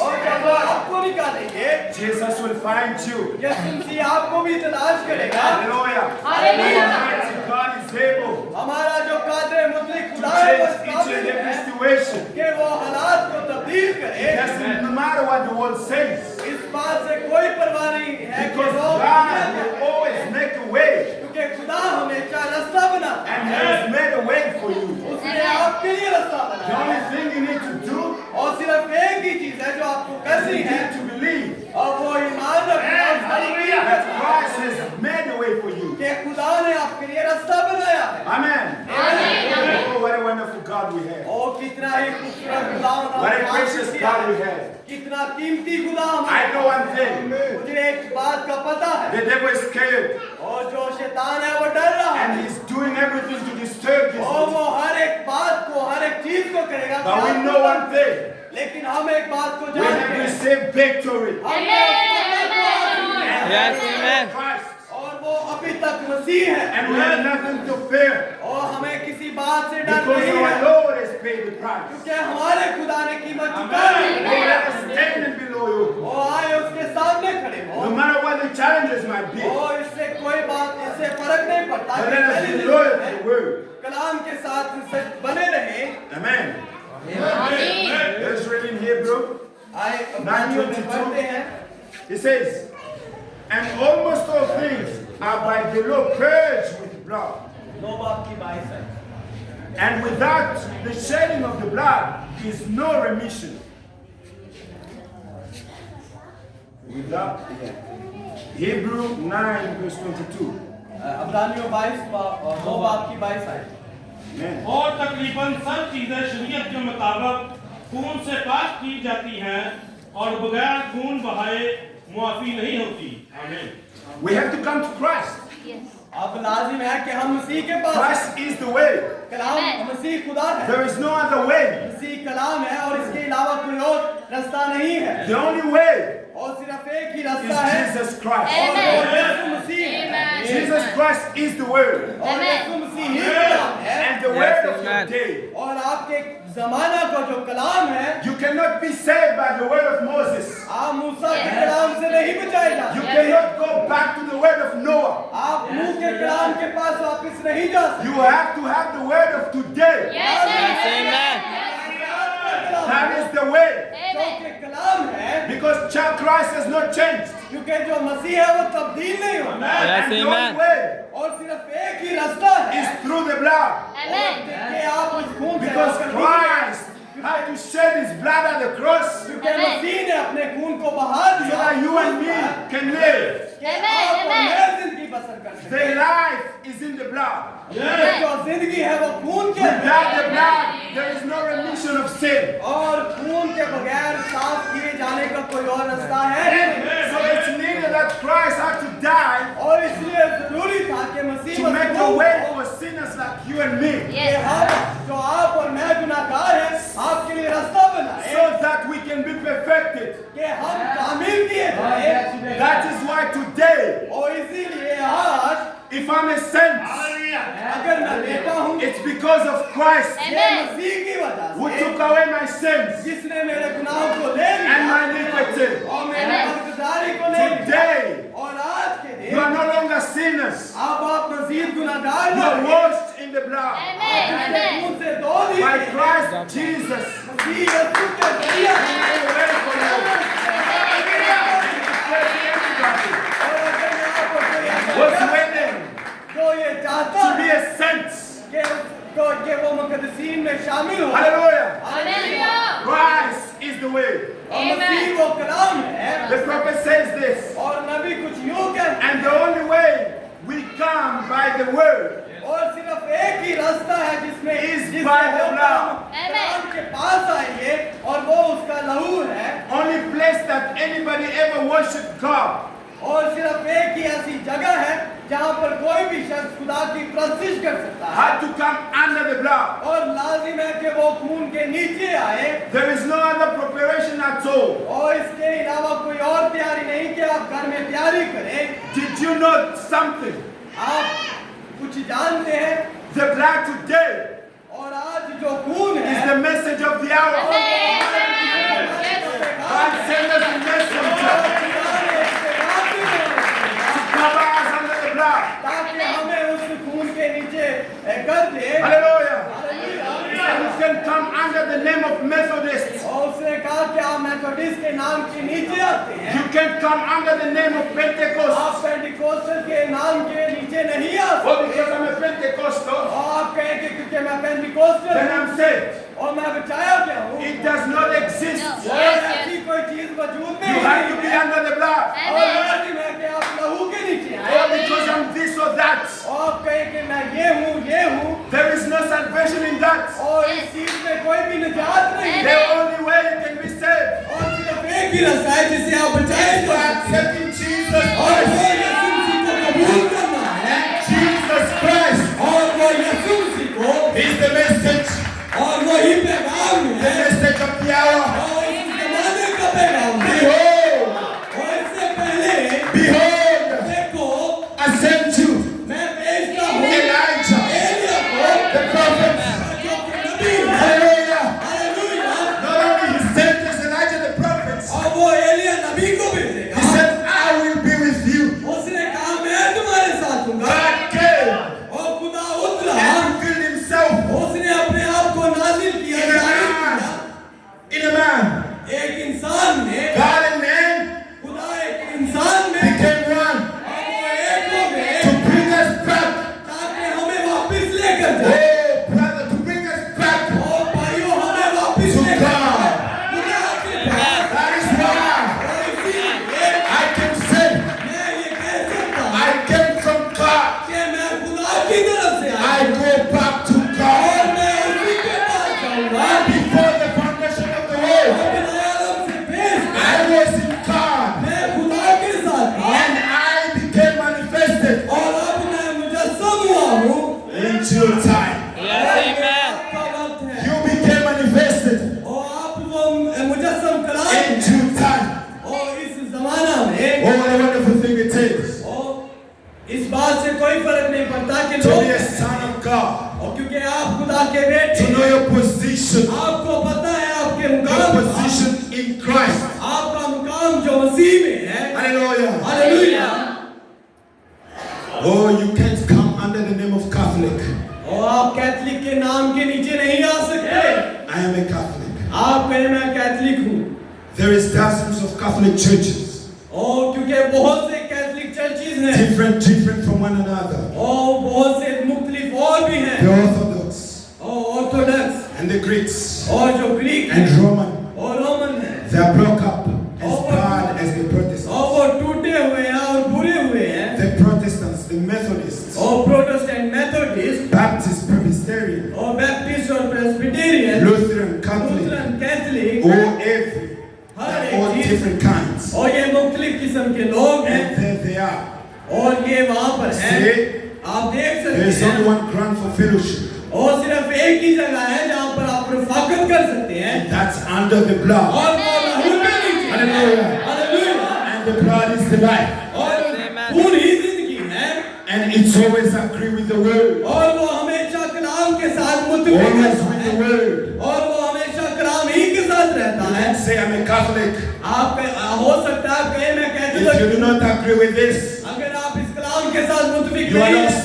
[SPEAKER 1] और जब वो आपको निकालेंगे
[SPEAKER 2] Jesus will find you.
[SPEAKER 1] यीशु मसीह आपको भी तलाश करेगा
[SPEAKER 2] Hallelujah.
[SPEAKER 4] Hallelujah.
[SPEAKER 2] Almighty God is able
[SPEAKER 1] हमारा जो कादर मुतलिक
[SPEAKER 2] to
[SPEAKER 1] खुदा है वो
[SPEAKER 2] change
[SPEAKER 1] इस
[SPEAKER 2] each
[SPEAKER 1] काबिल
[SPEAKER 2] and every
[SPEAKER 1] है
[SPEAKER 2] situation.
[SPEAKER 1] कि वो हालात को तब्दील करे
[SPEAKER 2] Yes, no matter what the world says,
[SPEAKER 1] इस बात से कोई परवाह नहीं है कि
[SPEAKER 2] because
[SPEAKER 1] लोग
[SPEAKER 2] God will always make a way,
[SPEAKER 1] क्योंकि खुदा हमेशा रास्ता बनाता
[SPEAKER 2] and
[SPEAKER 1] है
[SPEAKER 2] He has made a way for you.
[SPEAKER 1] उसने आपके लिए रास्ता
[SPEAKER 2] The
[SPEAKER 1] बनाया
[SPEAKER 2] only
[SPEAKER 1] है
[SPEAKER 2] thing you need to do
[SPEAKER 1] और सिर्फ एक ही चीज है जो आपको
[SPEAKER 2] is
[SPEAKER 1] करनी
[SPEAKER 2] you
[SPEAKER 1] है
[SPEAKER 2] need to believe
[SPEAKER 1] और वो ईमान रखना और तस्दीक
[SPEAKER 2] that
[SPEAKER 1] करना
[SPEAKER 2] Christ has made a way for you.
[SPEAKER 1] कि खुदा ने आपके लिए रास्ता बनाया है
[SPEAKER 2] Amen.
[SPEAKER 4] Amen.
[SPEAKER 2] Oh, what a wonderful God we have.
[SPEAKER 1] और कितना ही खूबसूरत खुदा
[SPEAKER 2] What a precious God we have.
[SPEAKER 1] कितना कीमती खुदा
[SPEAKER 2] I
[SPEAKER 1] हमारा
[SPEAKER 2] know one thing.
[SPEAKER 1] मुझे एक बात का पता है
[SPEAKER 2] The devil is scared
[SPEAKER 1] और जो शैतान है वो डर रहा है
[SPEAKER 2] and he's doing everything to disturb
[SPEAKER 1] और
[SPEAKER 2] this.
[SPEAKER 1] वो हर एक बात को हर एक चीज को करेगा कि
[SPEAKER 2] But we
[SPEAKER 1] आप
[SPEAKER 2] know one thing.
[SPEAKER 1] लेकिन हम एक बात को
[SPEAKER 2] We
[SPEAKER 1] जानते
[SPEAKER 2] have
[SPEAKER 1] हैं
[SPEAKER 2] received victory.
[SPEAKER 1] हमने उस बात को हासिल किया है।
[SPEAKER 2] Yes, amen. Christ.
[SPEAKER 1] और वो अभी तक मसीह है
[SPEAKER 2] And we have nothing to fear
[SPEAKER 1] और हमें किसी बात से डर
[SPEAKER 2] because
[SPEAKER 1] नहीं
[SPEAKER 2] our
[SPEAKER 1] है
[SPEAKER 2] Lord has paid the price.
[SPEAKER 1] क्योंकि हमारे खुदा ने कीमत चुका दी
[SPEAKER 2] Amen. Oh, let us stand and be loyal.
[SPEAKER 1] और आए उसके सामने खड़े हो
[SPEAKER 2] No matter what the challenges might be.
[SPEAKER 1] और इससे कोई बात इससे फर्क नहीं पड़ता
[SPEAKER 2] But
[SPEAKER 1] कि
[SPEAKER 2] let us
[SPEAKER 1] पहली
[SPEAKER 2] be loyal to
[SPEAKER 1] जिंदगी
[SPEAKER 2] the
[SPEAKER 1] में
[SPEAKER 2] word.
[SPEAKER 1] कलाम के साथ इससे बने रहे
[SPEAKER 2] Amen.
[SPEAKER 4] Amen.
[SPEAKER 2] Let's read in Hebrew.
[SPEAKER 1] आए इब्रानियों में पढ़ते हैं
[SPEAKER 2] It says, and almost all things are by the law purged with blood.
[SPEAKER 1] 9 बाब की 22 है
[SPEAKER 2] And without the shedding of the blood is no remission. Without, Hebrew 9 verse 22.
[SPEAKER 1] इब्रानियों 9 बाब की 22 है
[SPEAKER 2] Amen.
[SPEAKER 3] और तकरीबन सब चीजें शरीयत के मुताबिक खून से पाक की जाती हैं और बगैर खून बहाए मुआफी नहीं होती आमीन
[SPEAKER 2] We have to come to Christ.
[SPEAKER 4] Yes.
[SPEAKER 1] अब लाजिम है कि हम मसीह के पास
[SPEAKER 2] Christ is the way.
[SPEAKER 1] कलाम मसीह खुदा है
[SPEAKER 2] There is no other way.
[SPEAKER 1] मसीह कलाम है और इसके अलावा कोई और रास्ता नहीं है
[SPEAKER 2] The only way
[SPEAKER 1] और सिर्फ एक ही
[SPEAKER 2] is
[SPEAKER 1] रास्ता है
[SPEAKER 2] Jesus Christ.
[SPEAKER 1] और वो
[SPEAKER 4] Amen.
[SPEAKER 1] यीशु मसीह है
[SPEAKER 4] Amen.
[SPEAKER 2] Jesus Christ is the word.
[SPEAKER 1] और यीशु मसीह ही कलाम है
[SPEAKER 2] And the word of your day.
[SPEAKER 1] और आपके जमाना का जो कलाम है
[SPEAKER 2] You cannot be saved by the word of Moses.
[SPEAKER 1] आप मूसा के कलाम से नहीं बचाए जा
[SPEAKER 2] You
[SPEAKER 1] सकते
[SPEAKER 2] cannot go back to the word of Noah.
[SPEAKER 1] आप मुंह के कलाम के पास वापस नहीं जा सकते
[SPEAKER 2] You have to have the word of today.
[SPEAKER 4] Yes, amen.
[SPEAKER 2] That is the way.
[SPEAKER 1] जो कि कलाम है
[SPEAKER 2] Because child Christ has not changed.
[SPEAKER 1] क्योंकि जो मसीह है वो तब्दील नहीं होता
[SPEAKER 2] And the only way
[SPEAKER 1] और सिर्फ एक ही रास्ता है
[SPEAKER 2] is through the blood.
[SPEAKER 4] Amen.
[SPEAKER 1] कि आप उस खून से
[SPEAKER 2] Because
[SPEAKER 1] होकर
[SPEAKER 2] Christ had to shed his blood at the cross so
[SPEAKER 1] क्योंकि मसीह ने अपने खून को बहा दिया
[SPEAKER 2] that you and me can live.
[SPEAKER 1] कि
[SPEAKER 4] Amen,
[SPEAKER 1] आप और
[SPEAKER 4] amen.
[SPEAKER 1] मैं जिंदगी बसर कर
[SPEAKER 2] The
[SPEAKER 1] सकें
[SPEAKER 2] life is in the blood.
[SPEAKER 1] जो जिंदगी है वो खून के
[SPEAKER 2] Without the
[SPEAKER 1] अंदर
[SPEAKER 2] blood, there is no remission of sin.
[SPEAKER 1] और खून के बगैर साफ किए जाने का कोई और रास्ता है नहीं।
[SPEAKER 2] So it's needed that Christ had to die
[SPEAKER 1] और इसलिए जरूरी था कि मसीह
[SPEAKER 2] to make a
[SPEAKER 1] मजबूत
[SPEAKER 2] way
[SPEAKER 1] हो
[SPEAKER 2] for sinners like you and me.
[SPEAKER 1] कि
[SPEAKER 4] Yes.
[SPEAKER 1] हम जो आप और मैं गुनाहगार हैं आपके लिए रास्ता बनाए
[SPEAKER 2] So that we can be perfected.
[SPEAKER 1] कि हम कामिल किए जाए
[SPEAKER 2] That is why today,
[SPEAKER 1] और इसीलिए आज
[SPEAKER 2] if I'm a saint, Hallelujah.
[SPEAKER 1] अगर मैं बेटा हूँ
[SPEAKER 2] It's because of Christ
[SPEAKER 1] ये मसीह की वजह
[SPEAKER 2] who
[SPEAKER 1] से
[SPEAKER 2] took away my sins
[SPEAKER 1] जिसने मेरे गुनाहों को ले लिया
[SPEAKER 2] and my iniquity.
[SPEAKER 1] और मेरी बदकारी को ले लिया
[SPEAKER 2] Today,
[SPEAKER 1] और आज के
[SPEAKER 2] you
[SPEAKER 1] दिन
[SPEAKER 2] are no longer sinners.
[SPEAKER 1] अब आप मजीद गुनाहगार
[SPEAKER 2] You are
[SPEAKER 1] नहीं
[SPEAKER 2] washed in the blood
[SPEAKER 1] हैं। खून से धो दिए
[SPEAKER 2] by
[SPEAKER 1] गए हैं।
[SPEAKER 2] Christ Jesus.
[SPEAKER 1] मसीह यीशु के जरिए
[SPEAKER 2] Away from you.
[SPEAKER 1] और अगर मैं आपको कोई ऐसा
[SPEAKER 2] Was waiting
[SPEAKER 1] तो ये चाहता
[SPEAKER 2] to be
[SPEAKER 1] है
[SPEAKER 2] a saint.
[SPEAKER 1] कि वो मुकद्दसीन में शामिल हो
[SPEAKER 2] Hallelujah.
[SPEAKER 4] Hallelujah.
[SPEAKER 2] Christ is the way.
[SPEAKER 1] और मसीह वो कलाम है
[SPEAKER 2] The prophet says this.
[SPEAKER 1] और नबी कुछ यूं कहते
[SPEAKER 2] And the only way we come by the word
[SPEAKER 1] और सिर्फ एक ही रास्ता है जिसमें
[SPEAKER 2] Is
[SPEAKER 1] जिससे
[SPEAKER 2] by the
[SPEAKER 1] हम
[SPEAKER 2] blood.
[SPEAKER 1] कलाम के पास आएंगे और वो उसका लहू है
[SPEAKER 2] only place that anybody ever worshiped God.
[SPEAKER 1] और सिर्फ एक ही ऐसी जगह है जहाँ पर कोई भी शख्स खुदा की प्रस्तिश कर सकता है
[SPEAKER 2] Had to come under the blood.
[SPEAKER 1] और लाजिम है कि वो खून के नीचे आए
[SPEAKER 2] There is no other preparation at all.
[SPEAKER 1] और इसके अलावा कोई और तैयारी नहीं कि आप घर में तैयारी करें
[SPEAKER 2] Did you know something?
[SPEAKER 1] आप कुछ जानते हैं
[SPEAKER 2] The blood today
[SPEAKER 1] और आज जो खून
[SPEAKER 2] is
[SPEAKER 1] है
[SPEAKER 2] the message of the hour. God sent us a messenger to cover us under the blood.
[SPEAKER 1] ताकि हमें उस खून के नीचे कर दे
[SPEAKER 2] Hallelujah. And you can come under the name of Methodists.
[SPEAKER 1] और उसने कहा कि आप मेथोडिस्ट के नाम के नीचे आते हैं
[SPEAKER 2] You can come under the name of Pentecost.
[SPEAKER 1] आप पेंटिकोस्टल के नाम के नीचे नहीं आ
[SPEAKER 2] Oh,
[SPEAKER 1] सकते
[SPEAKER 2] because I'm a Pentecostal,
[SPEAKER 1] और आप कहेंगे क्योंकि मैं पेंटिकोस्टल
[SPEAKER 2] then I'm saved.
[SPEAKER 1] और मैं बचाया गया हूँ
[SPEAKER 2] It does not exist.
[SPEAKER 1] और ऐसी कोई चीज वजूद में
[SPEAKER 2] You have to be under the blood.
[SPEAKER 1] और लाजिम है कि आप लहू के नीचे
[SPEAKER 2] Oh,
[SPEAKER 1] आए
[SPEAKER 2] because I'm this or that.
[SPEAKER 1] और आप कहें कि मैं ये हूँ
[SPEAKER 2] There is no salvation in that.
[SPEAKER 1] और इस चीज में कोई भी निजात नहीं
[SPEAKER 2] The
[SPEAKER 1] है
[SPEAKER 2] only way you can be saved
[SPEAKER 1] और सिर्फ एक ही रास्ता है जिससे आप बचाए
[SPEAKER 2] is by
[SPEAKER 1] जा सकते हैं।
[SPEAKER 2] accepting Jesus
[SPEAKER 1] और वो
[SPEAKER 2] Christ.
[SPEAKER 1] यीशु मसीह को कबूल करना है
[SPEAKER 2] Jesus Christ
[SPEAKER 1] और वो यीशु मसीह को
[SPEAKER 2] is the message,
[SPEAKER 1] और वही पैगाम
[SPEAKER 2] the
[SPEAKER 1] है
[SPEAKER 2] message of the hour.
[SPEAKER 1] और इस जमाने का पैगाम है
[SPEAKER 2] Behold,
[SPEAKER 1] और इससे पहले
[SPEAKER 2] behold,
[SPEAKER 1] देखो
[SPEAKER 2] I sent you
[SPEAKER 1] मैं भेजता हूँ
[SPEAKER 2] Elijah,
[SPEAKER 1] एलिया को
[SPEAKER 2] the prophet.
[SPEAKER 1] जो कि नबी है
[SPEAKER 2] Hallelujah.
[SPEAKER 1] Hallelujah
[SPEAKER 2] Not only he sent us Elijah the prophet,
[SPEAKER 1] और वो एलिया नबी को
[SPEAKER 2] he
[SPEAKER 1] भेजेगा
[SPEAKER 2] said, I will be with you.
[SPEAKER 1] उसने कहा मैं तुम्हारे साथ हूँगा
[SPEAKER 2] God came
[SPEAKER 1] और खुदा उतरा
[SPEAKER 2] and revealed himself
[SPEAKER 1] उसने अपने आप को नाजिल किया
[SPEAKER 2] in a
[SPEAKER 1] जाहिर
[SPEAKER 2] man.
[SPEAKER 1] किया
[SPEAKER 2] In a man.
[SPEAKER 1] एक इंसान में
[SPEAKER 2] God and man
[SPEAKER 1] खुदा एक इंसान में
[SPEAKER 2] became one
[SPEAKER 1] और वो एक हो गए
[SPEAKER 2] to bring us back.
[SPEAKER 1] ताकि हमें वापस लेकर
[SPEAKER 2] Oh,
[SPEAKER 1] जाए
[SPEAKER 2] brother, to bring us back.
[SPEAKER 1] और भाइयों हमें वापस
[SPEAKER 2] To
[SPEAKER 1] लेकर
[SPEAKER 2] God.
[SPEAKER 1] जाए खुदा के पास
[SPEAKER 2] That is why
[SPEAKER 1] और इसीलिए
[SPEAKER 2] I can say
[SPEAKER 1] मैं ये कह सकता हूँ
[SPEAKER 2] I came from God.
[SPEAKER 1] कि मैं खुदा की तरफ से आया
[SPEAKER 2] I go back to
[SPEAKER 1] और
[SPEAKER 2] God.
[SPEAKER 1] मैं उसी के पास जाऊंगा
[SPEAKER 2] Before the foundation of the world,
[SPEAKER 1] और बिना आलम से पेश
[SPEAKER 2] I was in God.
[SPEAKER 1] मैं खुदा के साथ था
[SPEAKER 2] And I became manifested
[SPEAKER 1] और अब मैं मुजस्सम हुआ हूँ
[SPEAKER 2] into your time.
[SPEAKER 4] Yes, amen.
[SPEAKER 1] आपका वक्त है
[SPEAKER 2] You became manifested
[SPEAKER 1] और आप वो मुजस्सम कराए
[SPEAKER 2] into time.
[SPEAKER 1] और इस जमाना में
[SPEAKER 2] Oh, what a wonderful thing it is
[SPEAKER 1] और इस बात से कोई फर्क नहीं पड़ता कि
[SPEAKER 2] to
[SPEAKER 1] लोग
[SPEAKER 2] be a son of God.
[SPEAKER 1] और क्योंकि आप खुदा के बेटे
[SPEAKER 2] To know your position.
[SPEAKER 1] आपको पता है आपके
[SPEAKER 2] Your
[SPEAKER 1] मुकाम
[SPEAKER 2] position in Christ.
[SPEAKER 1] आपका मुकाम जो मसीह में है
[SPEAKER 2] Hallelujah.
[SPEAKER 1] Hallelujah
[SPEAKER 2] Oh, you can't come under the name of Catholic.
[SPEAKER 1] और आप कैथलिक के नाम के नीचे नहीं आ सकते
[SPEAKER 2] I am a Catholic.
[SPEAKER 1] आप कहें मैं कैथलिक हूँ
[SPEAKER 2] There is dozens of Catholic churches,
[SPEAKER 1] और क्योंकि बहुत से कैथलिक चर्चेज हैं
[SPEAKER 2] different from one another.
[SPEAKER 1] और बहुत से मुख्तलिफ और भी हैं
[SPEAKER 2] The Orthodox
[SPEAKER 1] और ऑर्थोडॉक्स
[SPEAKER 2] and the Greeks
[SPEAKER 1] और जो ग्रीक
[SPEAKER 2] and
[SPEAKER 1] हैं
[SPEAKER 2] Roman,
[SPEAKER 1] और रोमन हैं
[SPEAKER 2] they are broke up as bad as the Protestants.
[SPEAKER 1] और वो टूटे हुए हैं और बुरे हुए हैं
[SPEAKER 2] The Protestants, the Methodists,
[SPEAKER 1] और प्रोटेस्टेंट मेथोडिस्ट
[SPEAKER 2] Baptist, Presbyterian,
[SPEAKER 1] और बैप्टिस्ट और Presbyterian
[SPEAKER 2] Lutheran, Catholic,
[SPEAKER 1] Lutheran Catholic
[SPEAKER 2] all every, they're all different kinds.
[SPEAKER 1] और ये मुख्तलिफ किस्म के लोग हैं
[SPEAKER 2] And there they are.
[SPEAKER 1] और ये वहाँ पर हैं
[SPEAKER 2] See,
[SPEAKER 1] आप देख
[SPEAKER 2] there
[SPEAKER 1] सकते
[SPEAKER 2] is only
[SPEAKER 1] हैं
[SPEAKER 2] one ground for fellowship,
[SPEAKER 1] और सिर्फ एक ही जगह है जहाँ पर आप रफाकत कर सकते हैं
[SPEAKER 2] and that's under the blood.
[SPEAKER 1] और वो लहू के नीचे
[SPEAKER 2] Hallelujah.
[SPEAKER 1] Hallelujah
[SPEAKER 2] And the blood is the life.
[SPEAKER 1] और
[SPEAKER 4] Amen.
[SPEAKER 1] खून ही जिंदगी है
[SPEAKER 2] And it's always agree with the word.
[SPEAKER 1] और वो हमेशा कलाम के साथ मुत्तफिक
[SPEAKER 2] Always
[SPEAKER 1] रहता
[SPEAKER 2] with
[SPEAKER 1] है
[SPEAKER 2] the word.
[SPEAKER 1] और वो हमेशा कलाम ही के साथ रहता है।
[SPEAKER 2] And say I'm a Catholic.
[SPEAKER 1] आप हो सकता है आप कहें मैं
[SPEAKER 2] If you
[SPEAKER 1] Catholic
[SPEAKER 2] do not agree with this,
[SPEAKER 1] अगर आप इस कलाम के साथ मुत्तफिक
[SPEAKER 2] you are
[SPEAKER 1] नहीं
[SPEAKER 2] lost.
[SPEAKER 1] हैं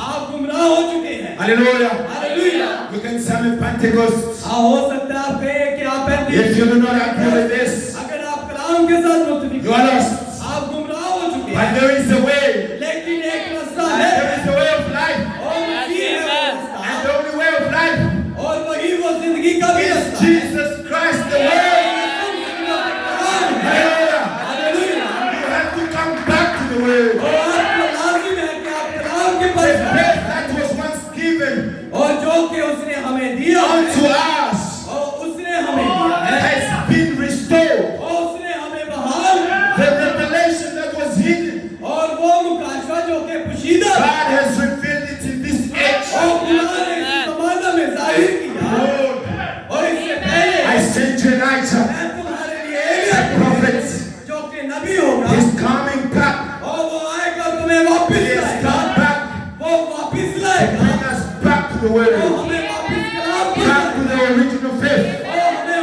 [SPEAKER 1] आप गुमराह हो चुके हैं।
[SPEAKER 2] Hallelujah.
[SPEAKER 1] Hallelujah.
[SPEAKER 2] You can say I'm a Pentecost.
[SPEAKER 1] हो सकता है आप कहें कि आप
[SPEAKER 2] If you do not agree with this,
[SPEAKER 1] अगर आप कलाम के साथ मुत्तफिक
[SPEAKER 2] you are lost.
[SPEAKER 1] आप गुमराह हो चुके
[SPEAKER 2] But
[SPEAKER 1] हैं।
[SPEAKER 2] there is a way.
[SPEAKER 1] लेकिन एक रास्ता
[SPEAKER 2] There
[SPEAKER 1] है
[SPEAKER 2] is a way of life.
[SPEAKER 1] और मसीह है वो रास्ता
[SPEAKER 2] And the only way of life
[SPEAKER 1] और वही वो जिंदगी का भी
[SPEAKER 2] is
[SPEAKER 1] रास्ता है।
[SPEAKER 2] Jesus Christ, the way. Hallelujah.
[SPEAKER 1] Hallelujah.
[SPEAKER 2] You have to come back to the word.
[SPEAKER 1] और आपको लाजिम है कि आप कलाम के
[SPEAKER 2] The
[SPEAKER 1] pass
[SPEAKER 2] faith that was once given
[SPEAKER 1] और जो कि उसने हमें दिया
[SPEAKER 2] unto
[SPEAKER 1] है
[SPEAKER 2] us
[SPEAKER 1] और उसने हमें दिया है
[SPEAKER 2] has been restored.
[SPEAKER 1] और उसने हमें बहाल
[SPEAKER 2] The revelation that was hidden,
[SPEAKER 1] और वो मुकाशवा जो कि पोशीदा
[SPEAKER 2] God has revealed it in this age.
[SPEAKER 1] और खुदा ने इस ज़माना में जाहिर किया
[SPEAKER 2] Lord,
[SPEAKER 1] और इससे पहले
[SPEAKER 2] I sent you Elijah,
[SPEAKER 1] मैं तुम्हारे लिए
[SPEAKER 2] a
[SPEAKER 1] एलिया
[SPEAKER 2] prophet.
[SPEAKER 1] जो कि नबी होगा
[SPEAKER 2] He's coming back.
[SPEAKER 1] और वो आएगा और तुम्हें वापस
[SPEAKER 2] He has
[SPEAKER 1] लाएगा
[SPEAKER 2] come back
[SPEAKER 1] वो वापस
[SPEAKER 2] to
[SPEAKER 1] लाएगा
[SPEAKER 2] bring us back to the
[SPEAKER 1] वो
[SPEAKER 2] word,
[SPEAKER 1] हमें वापस कलाम पर
[SPEAKER 2] back to the original faith.
[SPEAKER 1] वो हमें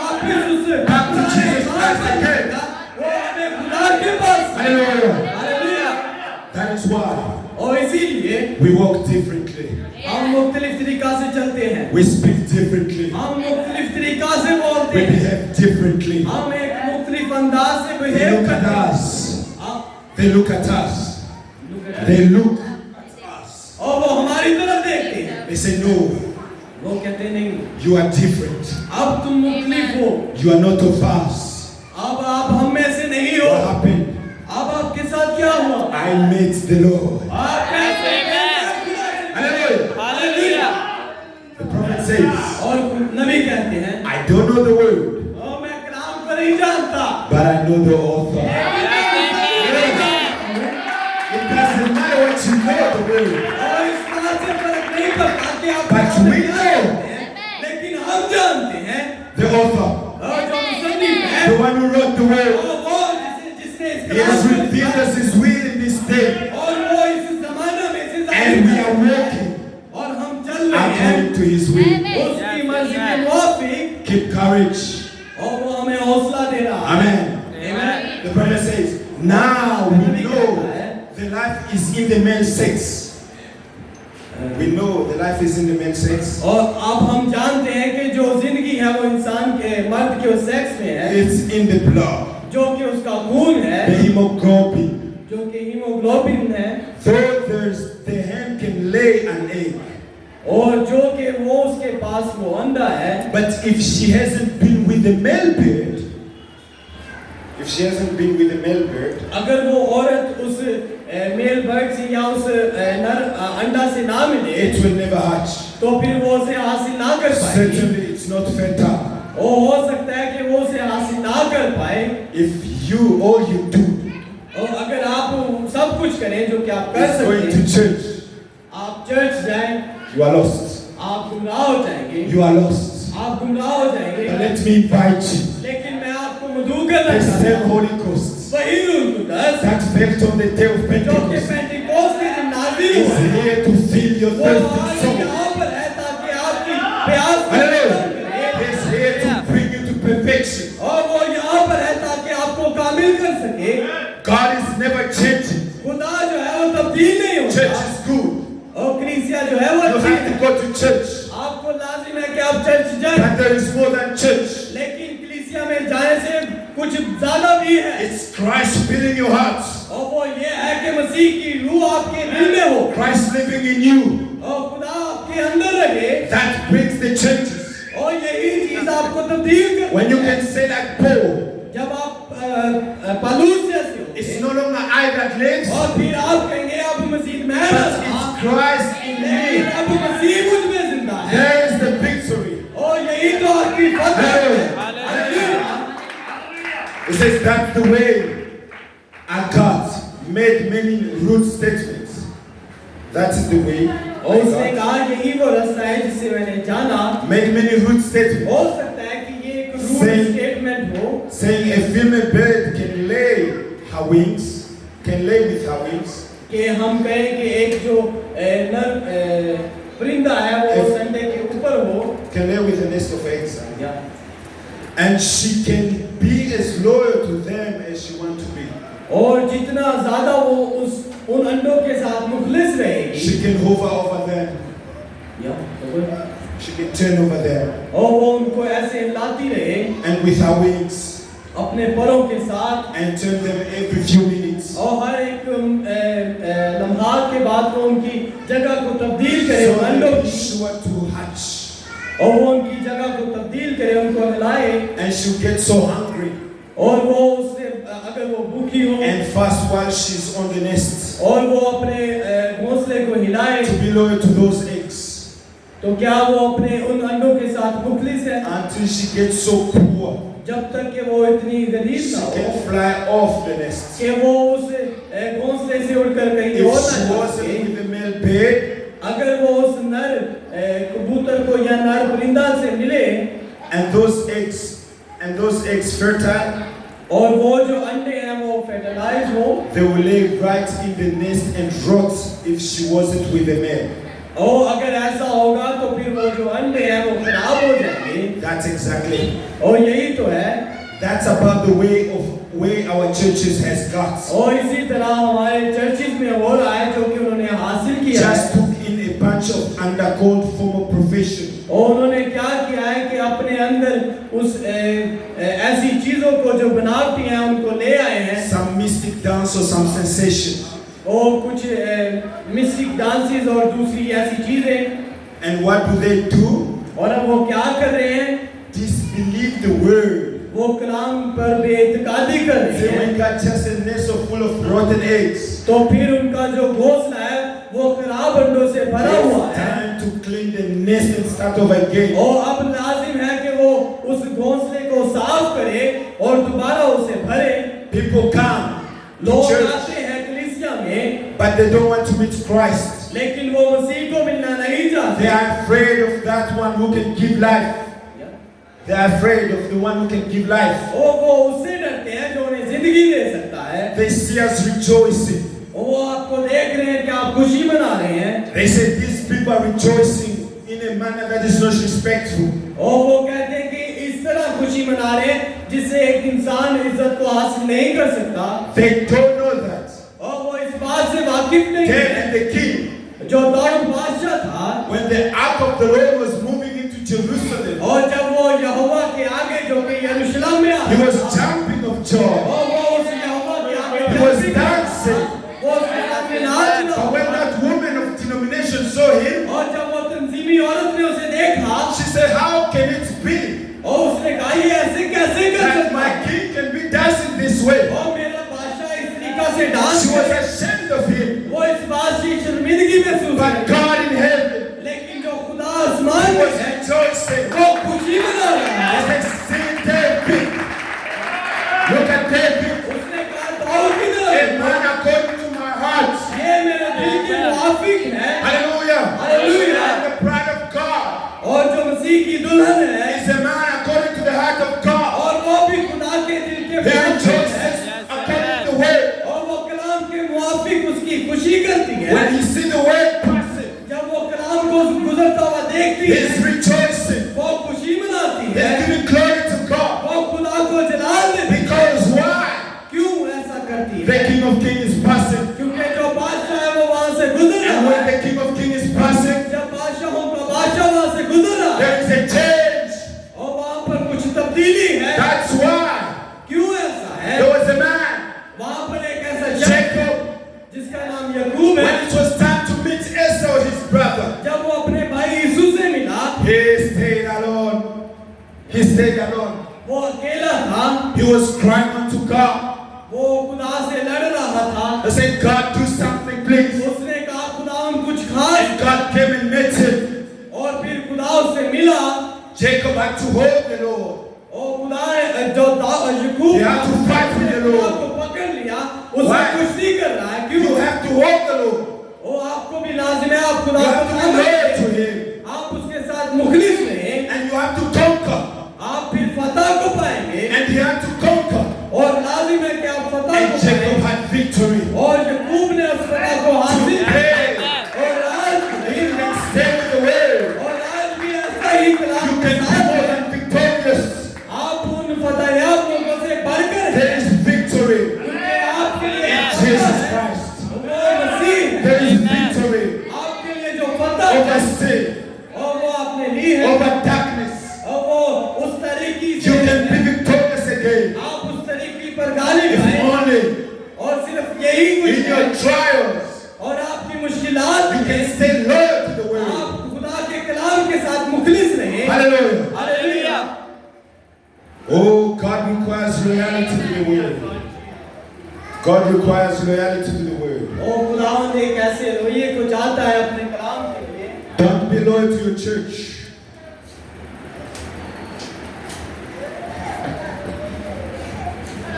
[SPEAKER 1] वापस उस
[SPEAKER 2] Back to Jesus Christ again.
[SPEAKER 1] वो हमें खुदा के पास
[SPEAKER 2] Hallelujah.
[SPEAKER 1] Hallelujah
[SPEAKER 2] That is why
[SPEAKER 1] और इसीलिए
[SPEAKER 2] we walk differently.
[SPEAKER 1] हम मुख्तलिफ तरीका से चलते हैं
[SPEAKER 2] We speak differently.
[SPEAKER 1] हम मुख्तलिफ तरीका से बोलते
[SPEAKER 2] We
[SPEAKER 1] हैं
[SPEAKER 2] behave differently.
[SPEAKER 1] हम एक मुख्तलिफ अंदाज से
[SPEAKER 2] They
[SPEAKER 1] बिहेव
[SPEAKER 2] look at
[SPEAKER 1] करते हैं
[SPEAKER 2] us.
[SPEAKER 1] आप
[SPEAKER 2] They look at us.
[SPEAKER 1] look at
[SPEAKER 2] They
[SPEAKER 1] us.
[SPEAKER 2] look at us.
[SPEAKER 1] और वो हमारी तरफ देखते हैं
[SPEAKER 2] They say, no,
[SPEAKER 1] वो कहते नहीं
[SPEAKER 2] you are different.
[SPEAKER 1] अब तुम मुख्तलिफ हो
[SPEAKER 2] You are not of us.
[SPEAKER 1] अब आप हम में से नहीं हो
[SPEAKER 2] What happened?
[SPEAKER 1] अब आपके साथ क्या हुआ
[SPEAKER 2] I met the Lord.
[SPEAKER 1] आप कैसे
[SPEAKER 2] Hallelujah.
[SPEAKER 1] Hallelujah
[SPEAKER 2] The prophet says,
[SPEAKER 1] और नबी कहते हैं
[SPEAKER 2] I don't know the word,
[SPEAKER 1] ओ मैं कलाम को नहीं जानता
[SPEAKER 2] but I know the author. It doesn't matter what you know the word.
[SPEAKER 1] और इस बात से फर्क नहीं पड़ता कि आप
[SPEAKER 2] But
[SPEAKER 1] कलाम
[SPEAKER 2] we
[SPEAKER 1] में क्या
[SPEAKER 2] know.
[SPEAKER 1] जानते हैं, लेकिन हम जानते हैं
[SPEAKER 2] The author,
[SPEAKER 1] और जो मुसन्निफ है
[SPEAKER 2] the one who wrote the word,
[SPEAKER 1] वो जिसने इस
[SPEAKER 2] he has
[SPEAKER 1] कलाम को
[SPEAKER 2] revealed
[SPEAKER 1] लिखा
[SPEAKER 2] us his will in this day.
[SPEAKER 1] और वो इस जमाना में से
[SPEAKER 2] And we are walking
[SPEAKER 1] और हम चल रहे हैं
[SPEAKER 2] according to his will.
[SPEAKER 1] उसकी मर्जी के मुताबिक
[SPEAKER 2] Keep courage.
[SPEAKER 1] और वो हमें हौसला दे रहा है
[SPEAKER 2] Amen.
[SPEAKER 1] Amen.
[SPEAKER 2] The prophet says, now we know the life is in the male sex. We know the life is in the male sex.
[SPEAKER 1] और अब हम जानते हैं कि जो जिंदगी है वो इंसान के मर्द के सेक्स में है
[SPEAKER 2] It's in the blood.
[SPEAKER 1] जो कि उसका खून
[SPEAKER 2] The
[SPEAKER 1] है
[SPEAKER 2] hemoglobin.
[SPEAKER 1] जो कि हीमोग्लोबिन है
[SPEAKER 2] Though the hen can lay an egg,
[SPEAKER 1] और जो कि वो उसके पास वो अंडा है
[SPEAKER 2] but if she hasn't been with the male bird,
[SPEAKER 1] अगर वो औरत उस मेल बर्ड से या उस नर अंडा से ना मिले
[SPEAKER 2] it will never hatch.
[SPEAKER 1] तो फिर वो उसे हासिल ना कर पाएगी
[SPEAKER 2] Certainly, it's not fertile.
[SPEAKER 1] वो हो सकता है कि वो उसे हासिल ना कर पाए
[SPEAKER 2] If all you do
[SPEAKER 1] और अगर आप सब कुछ करें जो कि आप कर
[SPEAKER 2] is
[SPEAKER 1] सकते
[SPEAKER 2] going
[SPEAKER 1] हैं
[SPEAKER 2] to church,
[SPEAKER 1] आप चर्च जाएं
[SPEAKER 2] you are lost.
[SPEAKER 1] आप गुमराह हो जाएंगे
[SPEAKER 2] You are lost.
[SPEAKER 1] आप गुमराह हो
[SPEAKER 2] But
[SPEAKER 1] जाएंगे
[SPEAKER 2] let me invite you.
[SPEAKER 1] लेकिन मैं आपको मधु करना
[SPEAKER 2] The
[SPEAKER 1] चाहता
[SPEAKER 2] same
[SPEAKER 1] हूं
[SPEAKER 2] Holy Ghost
[SPEAKER 1] वही रूह कुदस
[SPEAKER 2] that fell on the day of
[SPEAKER 1] जो कि
[SPEAKER 2] Pentecost
[SPEAKER 1] पेंटिकोस्ट के दिन नाज़िल
[SPEAKER 2] is
[SPEAKER 1] हुआ
[SPEAKER 2] here to fill your
[SPEAKER 1] वो
[SPEAKER 2] thirsty
[SPEAKER 1] आज
[SPEAKER 2] soul.
[SPEAKER 1] यहाँ पर है ताकि आपकी प्यास को
[SPEAKER 2] Hallelujah.
[SPEAKER 1] खत्म करे
[SPEAKER 2] He's here to bring you to perfection.
[SPEAKER 1] और वो यहाँ पर है ताकि आपको कामिल कर सके
[SPEAKER 2] God is never changing.
[SPEAKER 1] खुदा जो है वो तब्दील नहीं
[SPEAKER 2] Church
[SPEAKER 1] होता
[SPEAKER 2] is good.
[SPEAKER 1] और कलीसिया जो है वो
[SPEAKER 2] You
[SPEAKER 1] अच्छी
[SPEAKER 2] have
[SPEAKER 1] है
[SPEAKER 2] to go to church.
[SPEAKER 1] आपको लाजिम है कि आप चर्च जाएं
[SPEAKER 2] But there is more than church.
[SPEAKER 1] लेकिन कलीसिया में जाने से कुछ ज्यादा भी है
[SPEAKER 2] It's Christ filling your heart.
[SPEAKER 1] और वो ये है कि मसीह की रूह आपके दिल में हो
[SPEAKER 2] Christ living in you.
[SPEAKER 1] और खुदा आपके अंदर रहे
[SPEAKER 2] That brings the changes.
[SPEAKER 1] और यही चीज आपको तब्दील कर
[SPEAKER 2] When you can say like Paul,
[SPEAKER 1] जब आप पलूस जैसे हो
[SPEAKER 2] it's no longer I that lives,
[SPEAKER 1] और फिर आप कहेंगे अब मसीह में
[SPEAKER 2] but it's Christ in
[SPEAKER 1] लेकिन
[SPEAKER 2] me.
[SPEAKER 1] अब मसीह मुझ में जिंदा है
[SPEAKER 2] There is the victory.
[SPEAKER 1] और यही तो आपकी फतह है
[SPEAKER 2] Hallelujah. It says that's the way our God made many rude statements. That is the way
[SPEAKER 1] और उसने
[SPEAKER 2] God
[SPEAKER 1] कहा यही वो रास्ता है जिससे मैंने जाना
[SPEAKER 2] made many rude statements.
[SPEAKER 1] हो सकता है कि ये एक रूल
[SPEAKER 2] Saying-
[SPEAKER 1] स्टेटमेंट हो
[SPEAKER 2] Saying a female bird can lay with her wings,
[SPEAKER 1] कि हम कहें कि एक जो नर परिंदा है वो संडे के ऊपर हो
[SPEAKER 2] can lay with a nest of eggs,
[SPEAKER 1] या
[SPEAKER 2] and she can be as loyal to them as she wants to be.
[SPEAKER 1] और जितना ज्यादा वो उन अंडों के साथ मुखलिस रहेगी
[SPEAKER 2] She can hover over them.
[SPEAKER 1] या
[SPEAKER 2] She can turn over them,
[SPEAKER 1] और वो उनको ऐसे हिलाती रहे
[SPEAKER 2] and with her wings,
[SPEAKER 1] अपने परों के साथ
[SPEAKER 2] and turn them every few minutes.
[SPEAKER 1] और हर एक लम्हात के बाद वो उनकी जगह को तब्दील करे
[SPEAKER 2] So
[SPEAKER 1] उन अंडों
[SPEAKER 2] that
[SPEAKER 1] की
[SPEAKER 2] is sure to hatch,
[SPEAKER 1] और वो उनकी जगह को तब्दील करे उनको हिलाए
[SPEAKER 2] and she'll get so hungry
[SPEAKER 1] और वो उससे अगर वो भूखी हो
[SPEAKER 2] and fast while she's on the nest
[SPEAKER 1] और वो अपने घोंसले को हिलाए
[SPEAKER 2] to be loyal to those eggs
[SPEAKER 1] तो क्या वो अपने उन अंडों के साथ मुखलिस है
[SPEAKER 2] until she gets so poor
[SPEAKER 1] जब तक कि वो इतनी गरीब
[SPEAKER 2] she
[SPEAKER 1] ना हो
[SPEAKER 2] can fly off the nest.
[SPEAKER 1] कि वो उस घोंसले से उड़कर कहीं
[SPEAKER 2] If
[SPEAKER 1] और
[SPEAKER 2] she
[SPEAKER 1] ना जा
[SPEAKER 2] wasn't
[SPEAKER 1] सके
[SPEAKER 2] with the male bird,
[SPEAKER 1] अगर वो उस नर कबूतर को या नर परिंदा से मिले
[SPEAKER 2] and those eggs fertile,
[SPEAKER 1] और वो जो अंडे हैं वो फर्टिलाइज हो
[SPEAKER 2] they will lay right in the nest and rot if she wasn't with the male.
[SPEAKER 1] और अगर ऐसा होगा तो फिर वो जो अंडे हैं वो खराब हो जाएंगे
[SPEAKER 2] That's exactly.
[SPEAKER 1] और यही तो है
[SPEAKER 2] That's about the way our churches has got.
[SPEAKER 1] और इसी तरह हमारे चर्चिज में हो रहा है जो कि उन्होंने हासिल किया
[SPEAKER 2] Just
[SPEAKER 1] है
[SPEAKER 2] took in a bunch of undergold formal profession.
[SPEAKER 1] और उन्होंने क्या किया है कि अपने अंदर उस ऐसी चीजों को जो बनावटी हैं उनको ले आए हैं
[SPEAKER 2] Some mystic dance or some sensation.
[SPEAKER 1] और कुछ मिस्टिक डांसेस और दूसरी ऐसी चीजें
[SPEAKER 2] And what do?
[SPEAKER 1] और अब वो क्या कर रहे हैं
[SPEAKER 2] Disbelieve the word.
[SPEAKER 1] वो कलाम पर बेइत्कादी कर रहे
[SPEAKER 2] Say
[SPEAKER 1] हैं
[SPEAKER 2] we got just a nest full of rotten eggs.
[SPEAKER 1] तो फिर उनका जो घोंसला है वो खराब अंडों से भरा हुआ
[SPEAKER 2] It's
[SPEAKER 1] है
[SPEAKER 2] time to clean the nest and start over again.
[SPEAKER 1] और अब लाजिम है कि वो उस घोंसले को साफ करे और दोबारा उसे भरे
[SPEAKER 2] People come to
[SPEAKER 1] लोग
[SPEAKER 2] church,
[SPEAKER 1] आते हैं कलीसिया में
[SPEAKER 2] but they don't want to meet Christ.
[SPEAKER 1] लेकिन वो मसीह को मिलना नहीं
[SPEAKER 2] They
[SPEAKER 1] चाहते
[SPEAKER 2] are afraid of that one who can give life. They are afraid of the one who can give life.
[SPEAKER 1] वो उससे डरते हैं जो उन्हें जिंदगी दे सकता है
[SPEAKER 2] They see us rejoicing.
[SPEAKER 1] वो आपको देख रहे हैं कि आप खुशी मना रहे हैं
[SPEAKER 2] They say these people are rejoicing in a manner that is not respectful.
[SPEAKER 1] और वो कहते हैं कि इस तरह खुशी मना रहे हैं जिससे एक इंसान इज्जत को हासिल नहीं कर सकता
[SPEAKER 2] They don't know that.
[SPEAKER 1] और वो इस बात से वाकिफ नहीं है
[SPEAKER 2] David the king,
[SPEAKER 1] जो दाऊद बादशाह था
[SPEAKER 2] when the ark of the Lord was moving into Jerusalem,
[SPEAKER 1] और जब वो यहोवा के आगे जो कि यरूशलेम में
[SPEAKER 2] he
[SPEAKER 1] आया
[SPEAKER 2] was jumping of joy.
[SPEAKER 1] और वो उस यहोवा के आगे
[SPEAKER 2] He was
[SPEAKER 1] जंपिंग करता
[SPEAKER 2] dancing.
[SPEAKER 1] था। वो उसके साथ में नाच रहा
[SPEAKER 2] But when
[SPEAKER 1] था।
[SPEAKER 2] that woman of denomination saw him,
[SPEAKER 1] और जब वो तंजीमी औरत ने उसे देखा
[SPEAKER 2] she said, "How can it be
[SPEAKER 1] और उसने कहा ये ऐसे कैसे कर
[SPEAKER 2] that
[SPEAKER 1] सकता
[SPEAKER 2] my
[SPEAKER 1] है
[SPEAKER 2] king can be dancing this way?"
[SPEAKER 1] और मेरा बादशाह इस तरीका से डांस
[SPEAKER 2] She was
[SPEAKER 1] करे
[SPEAKER 2] ashamed of him.
[SPEAKER 1] वो इस बात से शर्मिंदगी महसूस
[SPEAKER 2] But
[SPEAKER 1] करती
[SPEAKER 2] God in heaven
[SPEAKER 1] लेकिन जो खुदा आसमान में
[SPEAKER 2] was
[SPEAKER 1] है
[SPEAKER 2] rejoicing.
[SPEAKER 1] वो खुशी मना रहा
[SPEAKER 2] As
[SPEAKER 1] है
[SPEAKER 2] they see David. Look at David.
[SPEAKER 1] उसने कहा दाऊद की
[SPEAKER 2] A
[SPEAKER 1] तरफ
[SPEAKER 2] man according to my heart.
[SPEAKER 1] ये मेरे दिल के मुआफिक है
[SPEAKER 2] Hallelujah.
[SPEAKER 1] Hallelujah.
[SPEAKER 2] And the bride of God
[SPEAKER 1] और जो मसीह की दुल्हन है
[SPEAKER 2] is a man according to the heart of God.
[SPEAKER 1] और वो भी खुदा के दिल के
[SPEAKER 2] He
[SPEAKER 1] मुआफिक
[SPEAKER 2] rejoices
[SPEAKER 1] है
[SPEAKER 2] according to the word.
[SPEAKER 1] और वो कलाम के मुआफिक उसकी खुशी करती है
[SPEAKER 2] When he see the word passing,
[SPEAKER 1] जब वो कलाम को गुजरता हुआ देखती
[SPEAKER 2] he
[SPEAKER 1] है
[SPEAKER 2] is rejoicing.
[SPEAKER 1] वो खुशी मनाती
[SPEAKER 2] He
[SPEAKER 1] है
[SPEAKER 2] is giving glory to God.
[SPEAKER 1] वो खुदा को जलाल देती है
[SPEAKER 2] Because why?
[SPEAKER 1] क्यों ऐसा करती
[SPEAKER 2] The
[SPEAKER 1] है
[SPEAKER 2] King of Kings is passing.
[SPEAKER 1] क्योंकि जो बादशाह है वो वहां से गुजर
[SPEAKER 2] And
[SPEAKER 1] रहा
[SPEAKER 2] when
[SPEAKER 1] है
[SPEAKER 2] the King of Kings is passing,
[SPEAKER 1] जब बादशाहों का बादशाह वहां से गुजर रहा है
[SPEAKER 2] there is a change.
[SPEAKER 1] और वहां पर कुछ तब्दीली है
[SPEAKER 2] That's why
[SPEAKER 1] क्यों ऐसा है
[SPEAKER 2] there was a man,
[SPEAKER 1] वहां पर एक ऐसा शख्स
[SPEAKER 2] Jacob,
[SPEAKER 1] जिसका नाम याकूब
[SPEAKER 2] when
[SPEAKER 1] है
[SPEAKER 2] it was time to meet Esau, his brother,
[SPEAKER 1] जब वो अपने भाई यीशु से मिला
[SPEAKER 2] he stayed alone. He stayed alone.
[SPEAKER 1] वो अकेला था
[SPEAKER 2] He was crying unto God.
[SPEAKER 1] वो खुदा से लड़ रहा था
[SPEAKER 2] He said, God, do something, please.
[SPEAKER 1] उसने कहा खुदा कुछ खास
[SPEAKER 2] And God came and met him.
[SPEAKER 1] और फिर खुदा उससे मिला
[SPEAKER 2] Jacob had to hold the Lord.
[SPEAKER 1] और खुदा ने जो याकूब
[SPEAKER 2] You have to fight with the Lord.
[SPEAKER 1] को पकड़ लिया उससे
[SPEAKER 2] Why?
[SPEAKER 1] कुश्ती कर रहा है
[SPEAKER 2] You
[SPEAKER 1] क्यों
[SPEAKER 2] have to hold the Lord.
[SPEAKER 1] वो आपको भी लाजिम है आप
[SPEAKER 2] You
[SPEAKER 1] खुदा
[SPEAKER 2] have
[SPEAKER 1] को
[SPEAKER 2] to be loyal to
[SPEAKER 1] माने
[SPEAKER 2] him.
[SPEAKER 1] आप उसके साथ मुखलिस रहें
[SPEAKER 2] And you have to conquer.
[SPEAKER 1] आप फिर फतह को पाएंगे
[SPEAKER 2] And he had to conquer.
[SPEAKER 1] और लाजिम है कि आप फतह
[SPEAKER 2] And
[SPEAKER 1] को
[SPEAKER 2] Jacob
[SPEAKER 1] पाएं
[SPEAKER 2] had victory.
[SPEAKER 1] और याकूब ने उस फतह को गालिब
[SPEAKER 2] If
[SPEAKER 1] है
[SPEAKER 2] only
[SPEAKER 1] और सिर्फ यही कुछ
[SPEAKER 2] in your
[SPEAKER 1] है
[SPEAKER 2] trials
[SPEAKER 1] और आपकी मुश्किलात
[SPEAKER 2] you can
[SPEAKER 1] में
[SPEAKER 2] stay loyal to the word.
[SPEAKER 1] आप खुदा के कलाम के साथ मुखलिस रहे
[SPEAKER 2] Hallelujah.
[SPEAKER 1] Hallelujah
[SPEAKER 2] Oh, God requires loyalty to the word. God requires loyalty to the word.
[SPEAKER 1] ओ खुदावंद एक ऐसे रोइये को चाहता है अपने कलाम के लिए
[SPEAKER 2] Don't be loyal to your church.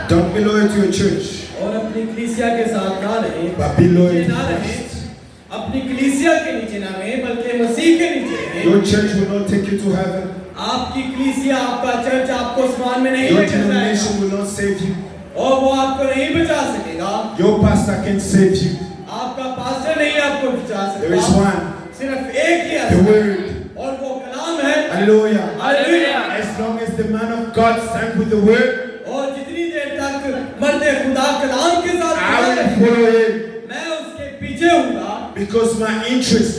[SPEAKER 2] Don't be loyal to your church,
[SPEAKER 1] और अपनी कलीसिया के साथ ना रहे
[SPEAKER 2] but be loyal
[SPEAKER 1] नीचे
[SPEAKER 2] to
[SPEAKER 1] ना रहे
[SPEAKER 2] Christ.
[SPEAKER 1] अपनी कलीसिया के नीचे ना रहे बल्कि मसीह के नीचे रहे
[SPEAKER 2] Your church will not take you to heaven.
[SPEAKER 1] आपकी कलीसिया आपका चर्च आपको आसमान में नहीं
[SPEAKER 2] Your
[SPEAKER 1] लेकर जाएगा
[SPEAKER 2] denomination will not save you.
[SPEAKER 1] और वो आपको नहीं बचा सकेगा
[SPEAKER 2] Your pastor can save you.
[SPEAKER 1] आपका पास्टर नहीं आपको बचा
[SPEAKER 2] There is
[SPEAKER 1] सकता
[SPEAKER 2] one,
[SPEAKER 1] सिर्फ एक ही
[SPEAKER 2] the
[SPEAKER 1] है
[SPEAKER 2] word.
[SPEAKER 1] और वो कलाम है
[SPEAKER 2] Hallelujah.
[SPEAKER 1] Hallelujah
[SPEAKER 2] As long as the man of God stands with the word,
[SPEAKER 1] और जितनी देर तक मर्द खुदा कलाम के साथ
[SPEAKER 2] I
[SPEAKER 1] खड़ा
[SPEAKER 2] will
[SPEAKER 1] रहे,
[SPEAKER 2] follow him
[SPEAKER 1] मैं उसके पीछे हूँगा
[SPEAKER 2] because my interest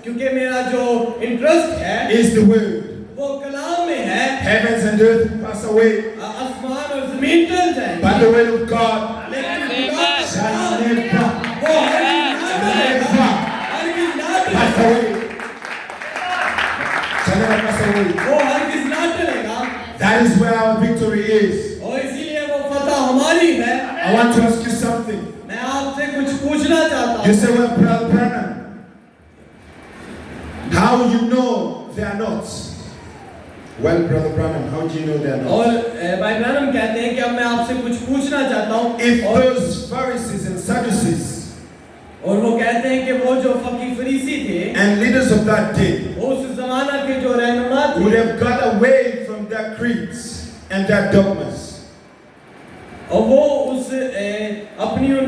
[SPEAKER 1] क्योंकि मेरा जो इंटरेस्ट है
[SPEAKER 2] is the word.
[SPEAKER 1] वो कलाम में है
[SPEAKER 2] Heavens and earth will pass away,
[SPEAKER 1] आसमान और जमीन टल
[SPEAKER 2] but
[SPEAKER 1] जाएंगे
[SPEAKER 2] the word of God
[SPEAKER 1] लेकिन खुदा का
[SPEAKER 2] shall
[SPEAKER 1] कलाम
[SPEAKER 2] never,
[SPEAKER 1] वो हरगिज़ ना टलेगा, हरगिज़ ना
[SPEAKER 2] pass
[SPEAKER 1] टलेगा,
[SPEAKER 2] away. Shall never pass away.
[SPEAKER 1] वो हरगिज़ ना टलेगा
[SPEAKER 2] That is where our victory is.
[SPEAKER 1] और इसीलिए वो फतह हमारी है
[SPEAKER 2] I want to ask you something.
[SPEAKER 1] मैं आपसे कुछ पूछना चाहता
[SPEAKER 2] You
[SPEAKER 1] हूँ
[SPEAKER 2] say, well, Brother Branham, how you know they are not? Well, Brother Branham, how do you know they are
[SPEAKER 1] और
[SPEAKER 2] not?
[SPEAKER 1] भाई ब्रैनम कहते हैं कि अब मैं आपसे कुछ पूछना चाहता हूँ
[SPEAKER 2] If
[SPEAKER 1] और
[SPEAKER 2] those Pharisees and Sadducees
[SPEAKER 1] और वो कहते हैं कि वो जो फकी फरीसी थे
[SPEAKER 2] and leaders of that day
[SPEAKER 1] उस जमाना के जो रहनुमा
[SPEAKER 2] would
[SPEAKER 1] थे
[SPEAKER 2] have got away from their creeds and their dogmas,
[SPEAKER 1] और वो उस अपनी उन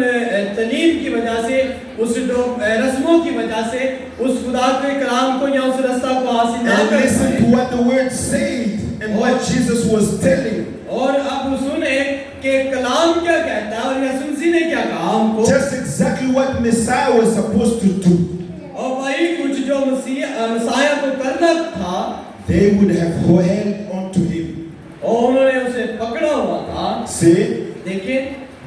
[SPEAKER 1] तलीम की वजह से उस रस्मों की वजह से उस खुदा के कलाम को या उस रास्ता को हासिल ना
[SPEAKER 2] and
[SPEAKER 1] कर
[SPEAKER 2] listen to
[SPEAKER 1] पाए
[SPEAKER 2] what the word said and what Jesus was telling.
[SPEAKER 1] और अब सुने कि कलाम क्या कहता है और यसुम मसीह ने क्या कहा हमको
[SPEAKER 2] Just exactly what Messiah was supposed to do.
[SPEAKER 1] और वही कुछ जो मसीहा को करना था
[SPEAKER 2] They would have held on to him.
[SPEAKER 1] और उन्होंने उसे पकड़ा हुआ था
[SPEAKER 2] See?
[SPEAKER 1] देखिए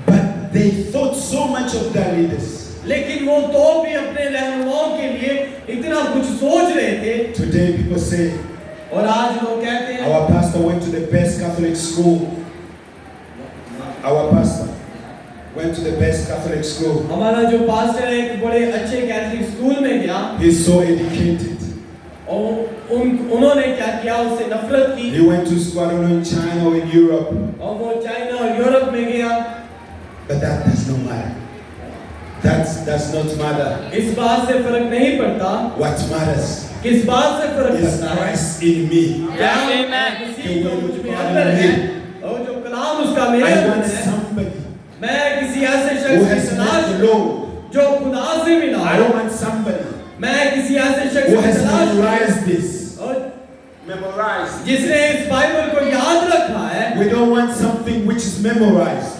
[SPEAKER 2] But they thought so much of their leaders.
[SPEAKER 1] लेकिन वो तो भी अपने रहनुमाओं के लिए इतना कुछ सोच रहे थे
[SPEAKER 2] Today people say,
[SPEAKER 1] और आज लोग कहते हैं
[SPEAKER 2] our pastor went to the best Catholic school. Our pastor went to the best Catholic school.
[SPEAKER 1] हमारा जो पास्टर है एक बड़े अच्छे कैथोलिक स्कूल में गया
[SPEAKER 2] He's so educated.
[SPEAKER 1] और उन्होंने क्या किया उससे नफरत की
[SPEAKER 2] He went to school, I don't know, in China or in Europe.
[SPEAKER 1] और वो चाइना और यूरोप में गया
[SPEAKER 2] But that does not matter. That's not matter.
[SPEAKER 1] इस बात से फर्क नहीं पड़ता
[SPEAKER 2] What matters
[SPEAKER 1] किस बात से फर्क
[SPEAKER 2] is
[SPEAKER 1] पड़ता है
[SPEAKER 2] Christ in me.
[SPEAKER 1] क्या
[SPEAKER 4] Amen.
[SPEAKER 1] मसीह जो मुझ में अंदर है और जो कलाम उसका मेरे
[SPEAKER 2] I
[SPEAKER 1] अंदर
[SPEAKER 2] want
[SPEAKER 1] है
[SPEAKER 2] somebody
[SPEAKER 1] मैं किसी ऐसे
[SPEAKER 2] who
[SPEAKER 1] शख्स की
[SPEAKER 2] has met
[SPEAKER 1] तलाश
[SPEAKER 2] the Lord.
[SPEAKER 1] जो खुदा से मिला
[SPEAKER 2] I
[SPEAKER 1] हो
[SPEAKER 2] don't want somebody
[SPEAKER 1] मैं किसी ऐसे शख्स
[SPEAKER 2] who
[SPEAKER 1] की
[SPEAKER 2] has
[SPEAKER 1] तलाश
[SPEAKER 2] memorized this.
[SPEAKER 1] और
[SPEAKER 2] Memorized.
[SPEAKER 1] जिसने इस बाइबल को याद रखा है
[SPEAKER 2] We don't want something which is memorized.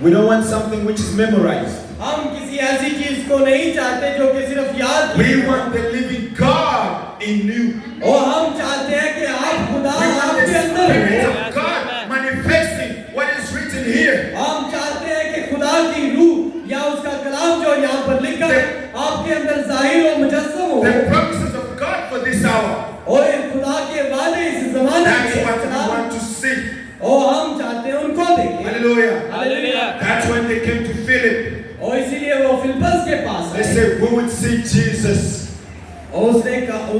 [SPEAKER 2] We don't want something which is memorized.
[SPEAKER 1] हम किसी ऐसी चीज को नहीं चाहते जो कि सिर्फ याद
[SPEAKER 2] We
[SPEAKER 1] की हो।
[SPEAKER 2] want the living God in you.
[SPEAKER 1] और हम चाहते हैं कि आप खुदा
[SPEAKER 2] We want the
[SPEAKER 1] आपके अंदर
[SPEAKER 2] Spirit
[SPEAKER 1] हो
[SPEAKER 2] of God manifesting what is written here.
[SPEAKER 1] हम चाहते हैं कि खुदा की रूह या उसका कलाम जो यहाँ पर लिखा है आपके अंदर जाहिर और मुजस्सम हो
[SPEAKER 2] The promises of God for this hour.
[SPEAKER 1] और ये खुदा के वादे इस जमाने
[SPEAKER 2] That's
[SPEAKER 1] के
[SPEAKER 2] what we
[SPEAKER 1] Kalam
[SPEAKER 2] want to see.
[SPEAKER 1] और हम चाहते हैं उनको देखें
[SPEAKER 2] Hallelujah.
[SPEAKER 1] Hallelujah
[SPEAKER 2] That's when they came to Philip.
[SPEAKER 1] और इसीलिए वो फिलिप्पस के पास
[SPEAKER 2] They
[SPEAKER 1] आए
[SPEAKER 2] said, we would see Jesus.
[SPEAKER 1] और उसने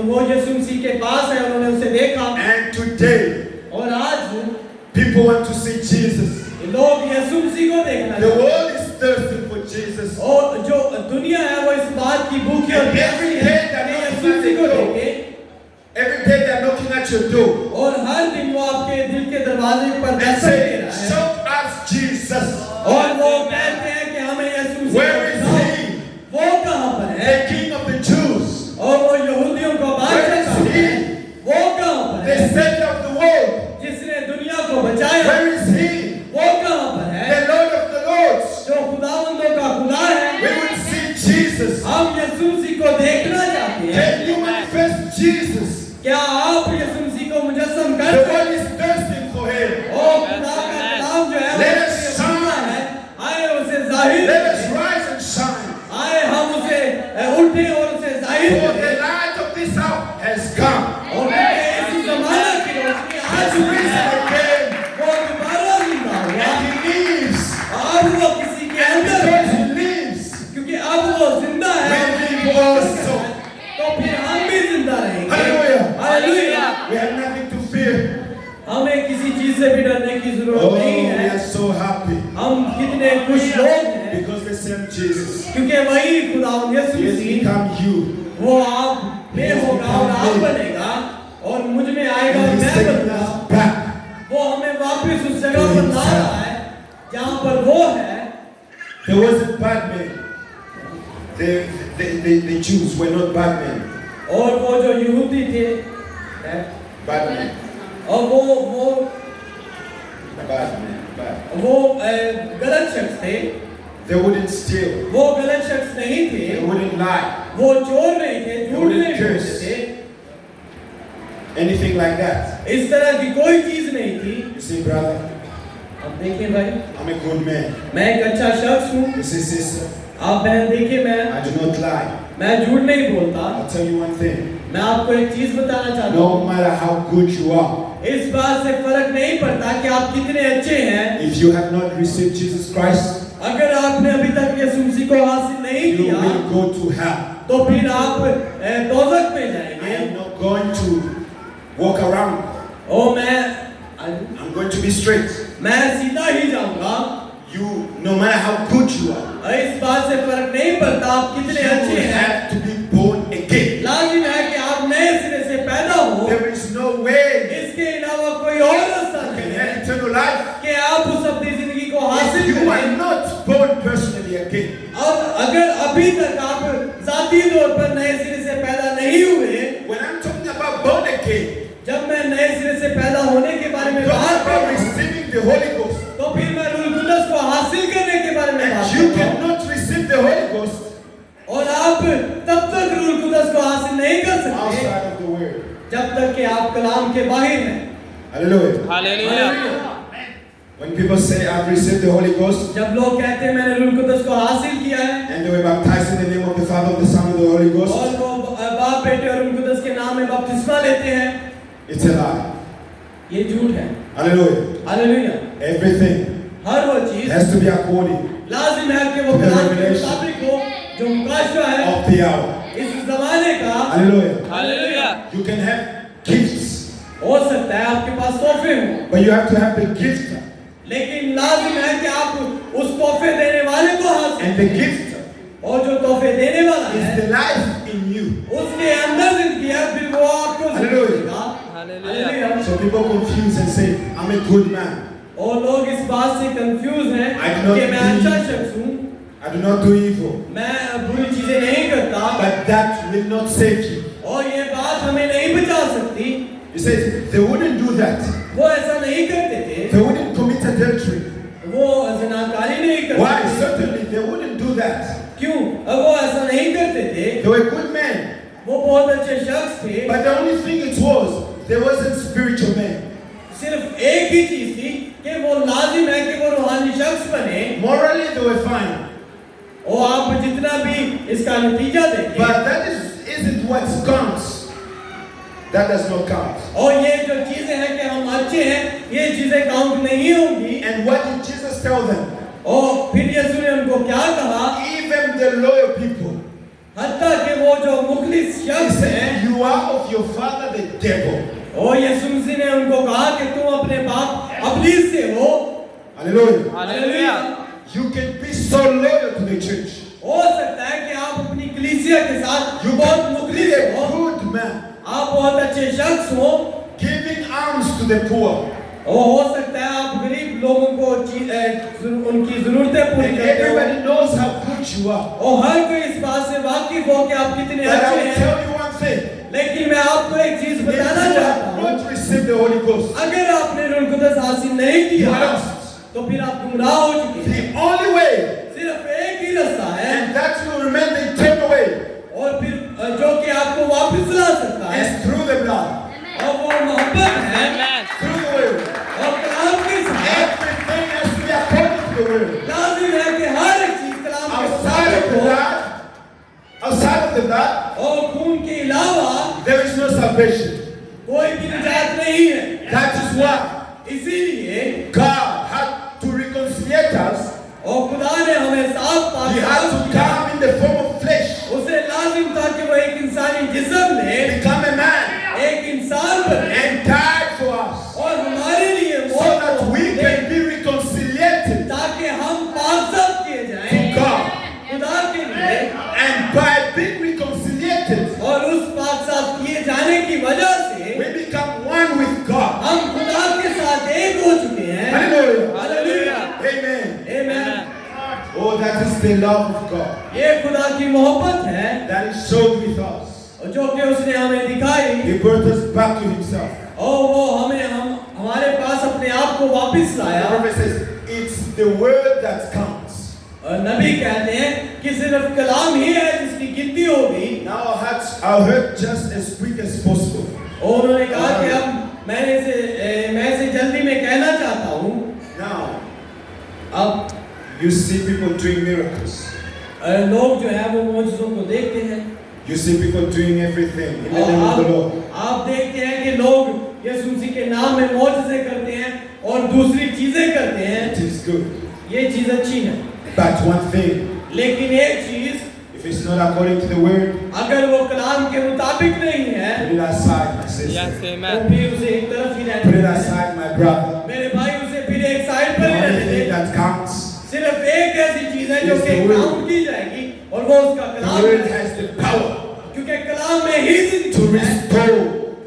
[SPEAKER 1] वो यीशु मसीह के पास है उन्होंने उसे देखा
[SPEAKER 2] And today,
[SPEAKER 1] और आज
[SPEAKER 2] people want to see Jesus.
[SPEAKER 1] लोग यीशु मसीह को देखना
[SPEAKER 2] The
[SPEAKER 1] चाहते हैं
[SPEAKER 2] world is thirsting for Jesus.
[SPEAKER 1] और जो दुनिया है वो इस बात की भूखी और प्यासी है कि यीशु मसीह को देखे
[SPEAKER 2] Every day they're knocking at your door
[SPEAKER 1] और हर दिन वो आपके दिल के दरवाजे पर
[SPEAKER 2] and
[SPEAKER 1] दस्तक दे
[SPEAKER 2] say,
[SPEAKER 1] रहा है
[SPEAKER 2] show us Jesus.
[SPEAKER 1] और वो कहते हैं कि हमें यीशु मसीह
[SPEAKER 2] Where
[SPEAKER 1] को
[SPEAKER 2] is
[SPEAKER 1] दिखाओ।
[SPEAKER 2] he?
[SPEAKER 1] वो कहाँ पर है
[SPEAKER 2] The King of the Jews.
[SPEAKER 1] और वो यहूदियों को
[SPEAKER 2] Where
[SPEAKER 1] बादशाह
[SPEAKER 2] is
[SPEAKER 1] कहाँ पर
[SPEAKER 2] he?
[SPEAKER 1] है वो कहाँ पर
[SPEAKER 2] The
[SPEAKER 1] है
[SPEAKER 2] Savior of the world.
[SPEAKER 1] जिसने दुनिया को बचाया
[SPEAKER 2] Where is he?
[SPEAKER 1] वो कहाँ पर है
[SPEAKER 2] The Lord of the Lords.
[SPEAKER 1] जो खुदावंदों का खुदा है
[SPEAKER 2] We will see Jesus.
[SPEAKER 1] हम यीशु मसीह को देखना चाहते हैं
[SPEAKER 2] Can you manifest Jesus?
[SPEAKER 1] क्या आप यीशु मसीह को मुजस्सम कर
[SPEAKER 2] The
[SPEAKER 1] सकते
[SPEAKER 2] world is thirsting for him.
[SPEAKER 1] हैं? ओ खुदा का कलाम जो है
[SPEAKER 2] Let
[SPEAKER 1] वो
[SPEAKER 2] us
[SPEAKER 1] अब वो किसी के
[SPEAKER 2] And
[SPEAKER 1] अंदर
[SPEAKER 2] because
[SPEAKER 1] है,
[SPEAKER 2] he lives,
[SPEAKER 1] क्योंकि अब वो जिंदा है,
[SPEAKER 2] we live also.
[SPEAKER 1] तो फिर हम भी जिंदा रहेंगे।
[SPEAKER 2] Hallelujah.
[SPEAKER 1] Hallelujah.
[SPEAKER 2] We have nothing to fear.
[SPEAKER 1] हमें किसी चीज से भी डरने की
[SPEAKER 2] Oh,
[SPEAKER 1] जरूरत नहीं
[SPEAKER 2] we
[SPEAKER 1] है।
[SPEAKER 2] are so happy
[SPEAKER 1] हम कितने खुश लोग हैं,
[SPEAKER 2] because the same Jesus,
[SPEAKER 1] क्योंकि वही खुदावंद यीशु
[SPEAKER 2] he has
[SPEAKER 1] Masih
[SPEAKER 2] become you.
[SPEAKER 1] वो आप में होगा और आप बनेगा और मुझ में आएगा और
[SPEAKER 2] And he's
[SPEAKER 1] मैं
[SPEAKER 2] taking
[SPEAKER 1] बनूंगा।
[SPEAKER 2] us back.
[SPEAKER 1] वो हमें वापस उस जगह पर ला रहा है जहाँ पर वो है।
[SPEAKER 2] There wasn't bad men. The Jews were not bad men.
[SPEAKER 1] और वो जो यहूदी थे
[SPEAKER 2] Bad men.
[SPEAKER 1] और वो
[SPEAKER 2] Bad men. Bad.
[SPEAKER 1] गलत शख्स थे,
[SPEAKER 2] They wouldn't steal.
[SPEAKER 1] वो गलत शख्स नहीं
[SPEAKER 2] They
[SPEAKER 1] थे,
[SPEAKER 2] wouldn't lie.
[SPEAKER 1] वो चोर नहीं थे, झूठ नहीं बोलते थे,
[SPEAKER 2] Anything like that.
[SPEAKER 1] इस तरह की कोई चीज नहीं थी।
[SPEAKER 2] You see, brother,
[SPEAKER 1] अब देखिए भाई,
[SPEAKER 2] I'm a good man.
[SPEAKER 1] मैं एक अच्छा शख्स हूँ।
[SPEAKER 2] You see, sister,
[SPEAKER 1] आप बहन देखिए,
[SPEAKER 2] I do not lie.
[SPEAKER 1] मैं झूठ नहीं बोलता।
[SPEAKER 2] I'll tell you one thing.
[SPEAKER 1] मैं आपको एक चीज बताना चाहता
[SPEAKER 2] No
[SPEAKER 1] हूँ,
[SPEAKER 2] matter how good you are,
[SPEAKER 1] इस बात से फर्क नहीं पड़ता कि आप कितने अच्छे हैं,
[SPEAKER 2] if you have not received Jesus Christ,
[SPEAKER 1] अगर आपने अभी तक यीशु मसीह को हासिल नहीं
[SPEAKER 2] you
[SPEAKER 1] किया,
[SPEAKER 2] will go to hell.
[SPEAKER 1] तो फिर आप दोज़ख में
[SPEAKER 2] I
[SPEAKER 1] जाएंगे।
[SPEAKER 2] am not going to walk around. I'm going to be straight.
[SPEAKER 1] मैं सीधा ही जाऊंगा।
[SPEAKER 2] You, no matter how good you are,
[SPEAKER 1] इस बात से फर्क नहीं पड़ता आप कितने अच्छे
[SPEAKER 2] you
[SPEAKER 1] हैं,
[SPEAKER 2] have to be born again.
[SPEAKER 1] लाजिम है कि आप नए सिरे से पैदा हो।
[SPEAKER 2] There is no way
[SPEAKER 1] इसके अलावा कोई और रास्ता
[SPEAKER 2] you can
[SPEAKER 1] नहीं
[SPEAKER 2] have
[SPEAKER 1] है
[SPEAKER 2] eternal life
[SPEAKER 1] कि आप उस अपनी जिंदगी को
[SPEAKER 2] if
[SPEAKER 1] हासिल
[SPEAKER 2] you are
[SPEAKER 1] करें।
[SPEAKER 2] not born personally again.
[SPEAKER 1] अब अगर अभी तक आप जाती तौर पर नए सिरे से पैदा नहीं हुए,
[SPEAKER 2] When I'm talking about born again,
[SPEAKER 1] जब मैं नए सिरे से पैदा होने के बारे में
[SPEAKER 2] I'm
[SPEAKER 1] बात
[SPEAKER 2] talking
[SPEAKER 1] कर
[SPEAKER 2] about
[SPEAKER 1] रहा हूं,
[SPEAKER 2] receiving the Holy Ghost.
[SPEAKER 1] तो फिर मैं रूह कुदस को हासिल करने के बारे में बात
[SPEAKER 2] And
[SPEAKER 1] कर
[SPEAKER 2] you
[SPEAKER 1] रहा हूं।
[SPEAKER 2] cannot receive the Holy Ghost
[SPEAKER 1] और आप तब तक रूह कुदस को हासिल नहीं कर सकते
[SPEAKER 2] outside of the Word.
[SPEAKER 1] जब तक कि आप कलाम के बाहर हैं।
[SPEAKER 2] Hallelujah.
[SPEAKER 4] Hallelujah.
[SPEAKER 2] When people say, I've received the Holy Ghost,
[SPEAKER 1] जब लोग कहते हैं मैंने रूह कुदस को हासिल किया है
[SPEAKER 2] and they were baptized in the name of the Father, of the Son, and the Holy
[SPEAKER 1] और
[SPEAKER 2] Ghost,
[SPEAKER 1] वो बाप बेटे और रूह कुदस के नाम में बपतिस्मा लेते हैं,
[SPEAKER 2] it's a lie.
[SPEAKER 1] ये झूठ है।
[SPEAKER 2] Hallelujah.
[SPEAKER 1] हालेलुया।
[SPEAKER 2] Everything
[SPEAKER 1] हर वो चीज
[SPEAKER 2] has to be according
[SPEAKER 1] लाजिम है कि वो
[SPEAKER 2] To the
[SPEAKER 1] कलाम के
[SPEAKER 2] revelation
[SPEAKER 1] मुताबिक हो जो मुकाशवा है
[SPEAKER 2] of the hour.
[SPEAKER 1] इस जमाने का।
[SPEAKER 2] Hallelujah.
[SPEAKER 4] Hallelujah.
[SPEAKER 2] You can have gifts,
[SPEAKER 1] हो सकता है आपके पास तोहफे हो,
[SPEAKER 2] but you have to have the gift.
[SPEAKER 1] लेकिन लाजिम है कि आप उस तोहफे देने वाले को हासिल
[SPEAKER 2] And the gift
[SPEAKER 1] और जो तोहफे देने वाला
[SPEAKER 2] is
[SPEAKER 1] है
[SPEAKER 2] the life in you.
[SPEAKER 1] उसके अंदर जिंदगी है, फिर वो आपको
[SPEAKER 2] Hallelujah.
[SPEAKER 1] जिंदगी देगा।
[SPEAKER 4] Hallelujah.
[SPEAKER 1] Hallelujah.
[SPEAKER 2] So people confuse and say, I'm a good man.
[SPEAKER 1] और लोग इस बात से कंफ्यूज हैं
[SPEAKER 2] I do not
[SPEAKER 1] कि मैं
[SPEAKER 2] believe-
[SPEAKER 1] अच्छा शख्स हूँ,
[SPEAKER 2] I do not do evil.
[SPEAKER 1] मैं बुरी चीजें नहीं करता,
[SPEAKER 2] But that will not save you.
[SPEAKER 1] और ये बात हमें नहीं बचा सकती।
[SPEAKER 2] He says, they wouldn't do that.
[SPEAKER 1] वो ऐसा नहीं करते थे,
[SPEAKER 2] They wouldn't commit adultery.
[SPEAKER 1] वो ज़िनाकारी नहीं करते
[SPEAKER 2] Why?
[SPEAKER 1] थे।
[SPEAKER 2] Certainly they wouldn't do that.
[SPEAKER 1] क्यों? अब वो ऐसा नहीं करते थे,
[SPEAKER 2] They were good men.
[SPEAKER 1] वो बहुत अच्छे शख्स थे।
[SPEAKER 2] But the only thing it was, there wasn't spiritual men.
[SPEAKER 1] सिर्फ एक ही चीज थी कि वो लाजिम है कि वो रूहानी शख्स बने।
[SPEAKER 2] Morally they were fine.
[SPEAKER 1] और आप जितना भी इसका नतीजा देखें,
[SPEAKER 2] But that isn't what counts. That does not count.
[SPEAKER 1] और ये जो चीजें हैं कि हम अच्छे हैं, ये चीजें काउंट नहीं होंगी।
[SPEAKER 2] And what did Jesus tell them?
[SPEAKER 1] और फिर यीशु ने उनको क्या कहा?
[SPEAKER 2] Even the loyal people.
[SPEAKER 1] हत्ता कि वो जो मुखलिस
[SPEAKER 2] He
[SPEAKER 1] शख्स
[SPEAKER 2] said,
[SPEAKER 1] हैं,
[SPEAKER 2] you are of your father the devil.
[SPEAKER 1] और यीशु मसीह ने उनको कहा कि तुम अपने बाप अब्लीस से हो।
[SPEAKER 2] Hallelujah.
[SPEAKER 4] Hallelujah.
[SPEAKER 2] You can be so loyal to the church.
[SPEAKER 1] हो सकता है कि आप अपनी कलीसिया के साथ
[SPEAKER 2] You
[SPEAKER 1] बहुत
[SPEAKER 2] can be
[SPEAKER 1] मुखलिस
[SPEAKER 2] a
[SPEAKER 1] हो,
[SPEAKER 2] good man.
[SPEAKER 1] आप बहुत अच्छे शख्स हो,
[SPEAKER 2] Giving alms to the poor.
[SPEAKER 1] और हो सकता है आप गरीब लोगों को उनकी जरूरतें पूरी
[SPEAKER 2] And
[SPEAKER 1] करते हो,
[SPEAKER 2] everybody knows how good you are.
[SPEAKER 1] और हर कोई इस बात से वाकिफ हो कि आप कितने
[SPEAKER 2] But I
[SPEAKER 1] अच्छे
[SPEAKER 2] will
[SPEAKER 1] हैं।
[SPEAKER 2] tell you one thing.
[SPEAKER 1] लेकिन मैं आपको एक चीज
[SPEAKER 2] If you
[SPEAKER 1] बताना चाहता
[SPEAKER 2] have
[SPEAKER 1] हूँ,
[SPEAKER 2] not received the Holy Ghost,
[SPEAKER 1] अगर आपने रूह कुदस हासिल नहीं
[SPEAKER 2] you
[SPEAKER 1] किया
[SPEAKER 2] are lost.
[SPEAKER 1] तो फिर आप गुमराह हो चुके हैं।
[SPEAKER 2] The only way,
[SPEAKER 1] सिर्फ एक ही रास्ता है,
[SPEAKER 2] and that will remain the eternal way,
[SPEAKER 1] और फिर जो कि आपको वापस ला सकता है,
[SPEAKER 2] is through the blood,
[SPEAKER 1] और वो मोहब्बत है,
[SPEAKER 4] Amen.
[SPEAKER 2] through the word.
[SPEAKER 1] और कलाम के साथ।
[SPEAKER 2] Everything has to be according to the word.
[SPEAKER 1] लाजिम है कि हर एक चीज कलाम के
[SPEAKER 2] Outside of the
[SPEAKER 1] मुताबिक हो,
[SPEAKER 2] blood, outside of the blood,
[SPEAKER 1] और खून के अलावा
[SPEAKER 2] there is no salvation.
[SPEAKER 1] कोई भी निजात नहीं है।
[SPEAKER 2] That is why
[SPEAKER 1] इसीलिए
[SPEAKER 2] God had to reconcile us
[SPEAKER 1] और खुदा ने हमें साफ पाक
[SPEAKER 2] He had to come in the form of flesh,
[SPEAKER 1] उसे लाजिम था कि वो एक इंसानी जिस्म में
[SPEAKER 2] become a man,
[SPEAKER 1] एक इंसान बने
[SPEAKER 2] and died for us,
[SPEAKER 1] और हमारे लिए
[SPEAKER 2] so
[SPEAKER 1] मौत
[SPEAKER 2] that
[SPEAKER 1] को
[SPEAKER 2] we
[SPEAKER 1] they,
[SPEAKER 2] can be reconciliated
[SPEAKER 1] ताकि हम पाक साफ किए
[SPEAKER 2] to
[SPEAKER 1] जाएं
[SPEAKER 2] God.
[SPEAKER 1] खुदा के लिए,
[SPEAKER 2] And by being reconciliated,
[SPEAKER 1] और उस पाक साफ किए जाने की वजह से
[SPEAKER 2] we become one with God.
[SPEAKER 1] हम खुदा के साथ एक हो चुके हैं।
[SPEAKER 2] Hallelujah.
[SPEAKER 1] Hallelujah,
[SPEAKER 2] Amen.
[SPEAKER 1] आमीन।
[SPEAKER 2] Oh, that is the love of God
[SPEAKER 1] ये खुदा की मोहब्बत है
[SPEAKER 2] that is showed with us.
[SPEAKER 1] और जो कि उसने हमें दिखाई
[SPEAKER 2] He brought us back to Himself.
[SPEAKER 1] और वो हमारे पास अपने आप को वापस
[SPEAKER 2] The
[SPEAKER 1] लाया।
[SPEAKER 2] prophet says, it's the word that counts.
[SPEAKER 1] और नबी कहते हैं कि सिर्फ कलाम ही है जिसकी गिनती होगी।
[SPEAKER 2] Now our heart just as quick as possible.
[SPEAKER 1] और उन्होंने कहा कि अब मैं इसे जल्दी में कहना चाहता हूँ।
[SPEAKER 2] Now,
[SPEAKER 1] अब
[SPEAKER 2] you see people doing miracles.
[SPEAKER 1] लोग जो है वो मौजूदों को देखते हैं
[SPEAKER 2] You see people doing everything in the
[SPEAKER 1] और
[SPEAKER 2] name of the Lord.
[SPEAKER 1] आप देखते हैं कि लोग यीशु मसीह के नाम में मौजूदे करते हैं और दूसरी चीजें करते हैं।
[SPEAKER 2] It is good.
[SPEAKER 1] ये चीज अच्छी है,
[SPEAKER 2] But one thing,
[SPEAKER 1] लेकिन एक चीज
[SPEAKER 2] if it's not according to the word,
[SPEAKER 1] अगर वो कलाम के मुताबिक नहीं है
[SPEAKER 2] put it aside, my sister.
[SPEAKER 4] Yes,
[SPEAKER 1] तो
[SPEAKER 4] amen.
[SPEAKER 1] फिर उसे एक तरफ ही
[SPEAKER 2] Put
[SPEAKER 1] रहने
[SPEAKER 2] it
[SPEAKER 1] दें।
[SPEAKER 2] aside, my brother.
[SPEAKER 1] मेरे भाई उसे फिर एक साइड
[SPEAKER 2] The
[SPEAKER 1] पर ही
[SPEAKER 2] only
[SPEAKER 1] रहने
[SPEAKER 2] thing
[SPEAKER 1] दें।
[SPEAKER 2] that counts,
[SPEAKER 1] सिर्फ एक ऐसी चीज है जो
[SPEAKER 2] Yes,
[SPEAKER 1] कि
[SPEAKER 2] the word.
[SPEAKER 1] काउंट की जाएगी और वो उसका
[SPEAKER 2] the
[SPEAKER 1] कलाम
[SPEAKER 2] word
[SPEAKER 1] है,
[SPEAKER 2] has the power
[SPEAKER 1] क्योंकि कलाम में ही
[SPEAKER 2] to
[SPEAKER 1] जिंदगी है
[SPEAKER 2] restore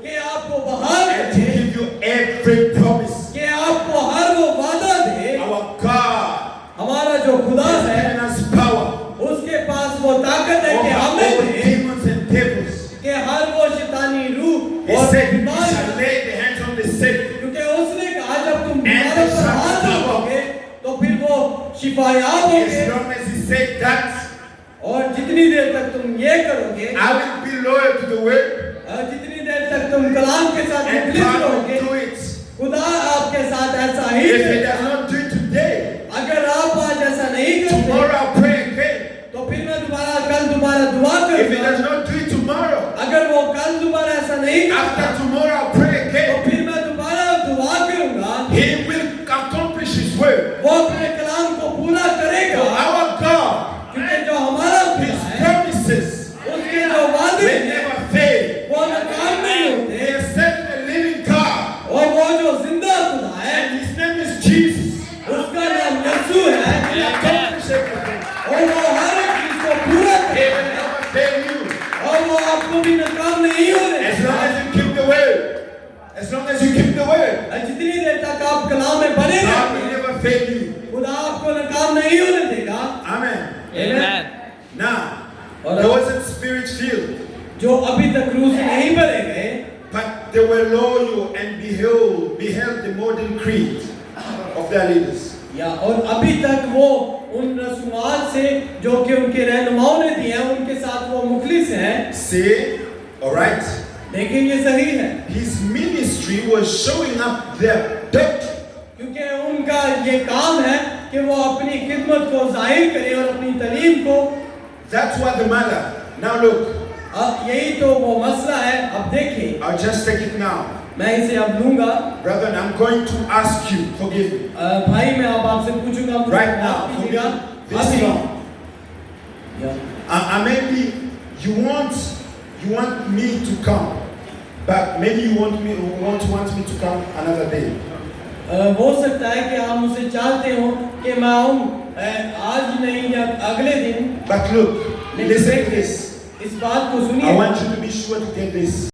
[SPEAKER 1] कि आपको बहाल
[SPEAKER 2] and to
[SPEAKER 1] करे,
[SPEAKER 2] give you every promise.
[SPEAKER 1] कि आपको हर वो वादा दे।
[SPEAKER 2] Our God
[SPEAKER 1] हमारा जो खुदा
[SPEAKER 2] has
[SPEAKER 1] है
[SPEAKER 2] given us power
[SPEAKER 1] उसके पास वो ताकत है कि
[SPEAKER 2] over
[SPEAKER 1] हमें
[SPEAKER 2] all
[SPEAKER 1] they
[SPEAKER 2] demons and devils.
[SPEAKER 1] कि हर वो शैतानी रूह
[SPEAKER 2] He
[SPEAKER 1] और
[SPEAKER 2] said, you
[SPEAKER 1] बीमार,
[SPEAKER 2] shall lay the hands on the sick.
[SPEAKER 1] क्योंकि उसने कहा जब तुम
[SPEAKER 2] And
[SPEAKER 1] बीमारों
[SPEAKER 2] they
[SPEAKER 1] पर
[SPEAKER 2] shall
[SPEAKER 1] हाथ
[SPEAKER 2] recover.
[SPEAKER 1] रखोगे तो फिर वो शिफायाब होंगे।
[SPEAKER 2] As long as he said that,
[SPEAKER 1] और जितनी देर तक तुम ये करोगे,
[SPEAKER 2] I will be loyal to the word
[SPEAKER 1] जितनी देर तक तुम कलाम के साथ
[SPEAKER 2] and
[SPEAKER 1] मुखलिस
[SPEAKER 2] God
[SPEAKER 1] रहोगे,
[SPEAKER 2] will do it.
[SPEAKER 1] खुदा आपके साथ ऐसा ही
[SPEAKER 2] If he
[SPEAKER 1] करेगा।
[SPEAKER 2] does not do it today,
[SPEAKER 1] अगर आप आज ऐसा नहीं करते
[SPEAKER 2] tomorrow I'll pray again.
[SPEAKER 1] तो फिर मैं कल दोबारा दुआ
[SPEAKER 2] If he
[SPEAKER 1] करूंगा।
[SPEAKER 2] does not do it tomorrow,
[SPEAKER 1] अगर वो कल दोबारा ऐसा नहीं
[SPEAKER 2] after
[SPEAKER 1] करता
[SPEAKER 2] tomorrow I'll pray
[SPEAKER 1] तो
[SPEAKER 2] again.
[SPEAKER 1] फिर मैं दोबारा दुआ करूंगा।
[SPEAKER 2] He will accomplish his word.
[SPEAKER 1] वो अपने कलाम को पूरा करेगा,
[SPEAKER 2] For our God,
[SPEAKER 1] क्योंकि जो हमारा
[SPEAKER 2] his
[SPEAKER 1] खुदा है
[SPEAKER 2] promises
[SPEAKER 1] उसके जो वादे
[SPEAKER 2] will
[SPEAKER 1] हैं
[SPEAKER 2] never fail.
[SPEAKER 1] वो नाकाम नहीं
[SPEAKER 2] He
[SPEAKER 1] होते
[SPEAKER 2] has sent a living God,
[SPEAKER 1] और वो जो जिंदा खुदा है
[SPEAKER 2] and his name is Jesus.
[SPEAKER 1] उसका नाम यीशु है
[SPEAKER 2] He accomplished everything.
[SPEAKER 1] और वो हर एक चीज को पूरा
[SPEAKER 2] He will
[SPEAKER 1] करेगा
[SPEAKER 2] never fail you.
[SPEAKER 1] और वो आपको भी नाकाम नहीं होने
[SPEAKER 2] As long
[SPEAKER 1] देगा।
[SPEAKER 2] as you keep the word. As long as you keep the word,
[SPEAKER 1] जितनी देर तक आप कलाम में बने
[SPEAKER 2] God
[SPEAKER 1] रहते
[SPEAKER 2] will
[SPEAKER 1] हैं
[SPEAKER 2] never fail you.
[SPEAKER 1] खुदा आपको नाकाम नहीं होने देगा।
[SPEAKER 2] Amen.
[SPEAKER 4] Amen.
[SPEAKER 2] Now,
[SPEAKER 1] और
[SPEAKER 2] there wasn't spirit filled,
[SPEAKER 1] जो अभी तक रूह से नहीं भरे गए
[SPEAKER 2] but they were loyal and beheld the modern creed of their leaders.
[SPEAKER 1] या और अभी तक वो उन रसूमात से जो कि उनके रहनुमाओं ने दिए हैं उनके साथ वो मुखलिस हैं।
[SPEAKER 2] See, all right.
[SPEAKER 1] लेकिन ये सही है
[SPEAKER 2] His ministry was showing up their doctrine.
[SPEAKER 1] क्योंकि उनका ये काम है कि वो अपनी खिदमत को जाहिर करें और अपनी तालीम को।
[SPEAKER 2] That's what the matter. Now look,
[SPEAKER 1] अब यही तो वो मसला है। अब देखिए,
[SPEAKER 2] I'll just take it now.
[SPEAKER 1] मैं इसे अब लूंगा।
[SPEAKER 2] Brethren, I'm going to ask you, forgive me.
[SPEAKER 1] भाई मैं अब आपसे पूछूंगा, मुझे
[SPEAKER 2] Right now,
[SPEAKER 1] माफ
[SPEAKER 2] forgive
[SPEAKER 1] कीजिएगा।
[SPEAKER 2] me. This
[SPEAKER 1] अभी-
[SPEAKER 2] long.
[SPEAKER 1] या-
[SPEAKER 2] Maybe you want me to come, but maybe you want me to come another day.
[SPEAKER 1] हो सकता है कि आप मुझसे चाहते हो कि मैं आऊं आज नहीं या अगले दिन।
[SPEAKER 2] But look,
[SPEAKER 1] लेकिन
[SPEAKER 2] listen to
[SPEAKER 1] देखिए,
[SPEAKER 2] this.
[SPEAKER 1] इस बात को
[SPEAKER 2] I
[SPEAKER 1] सुनिए।
[SPEAKER 2] want you to be sure to get this.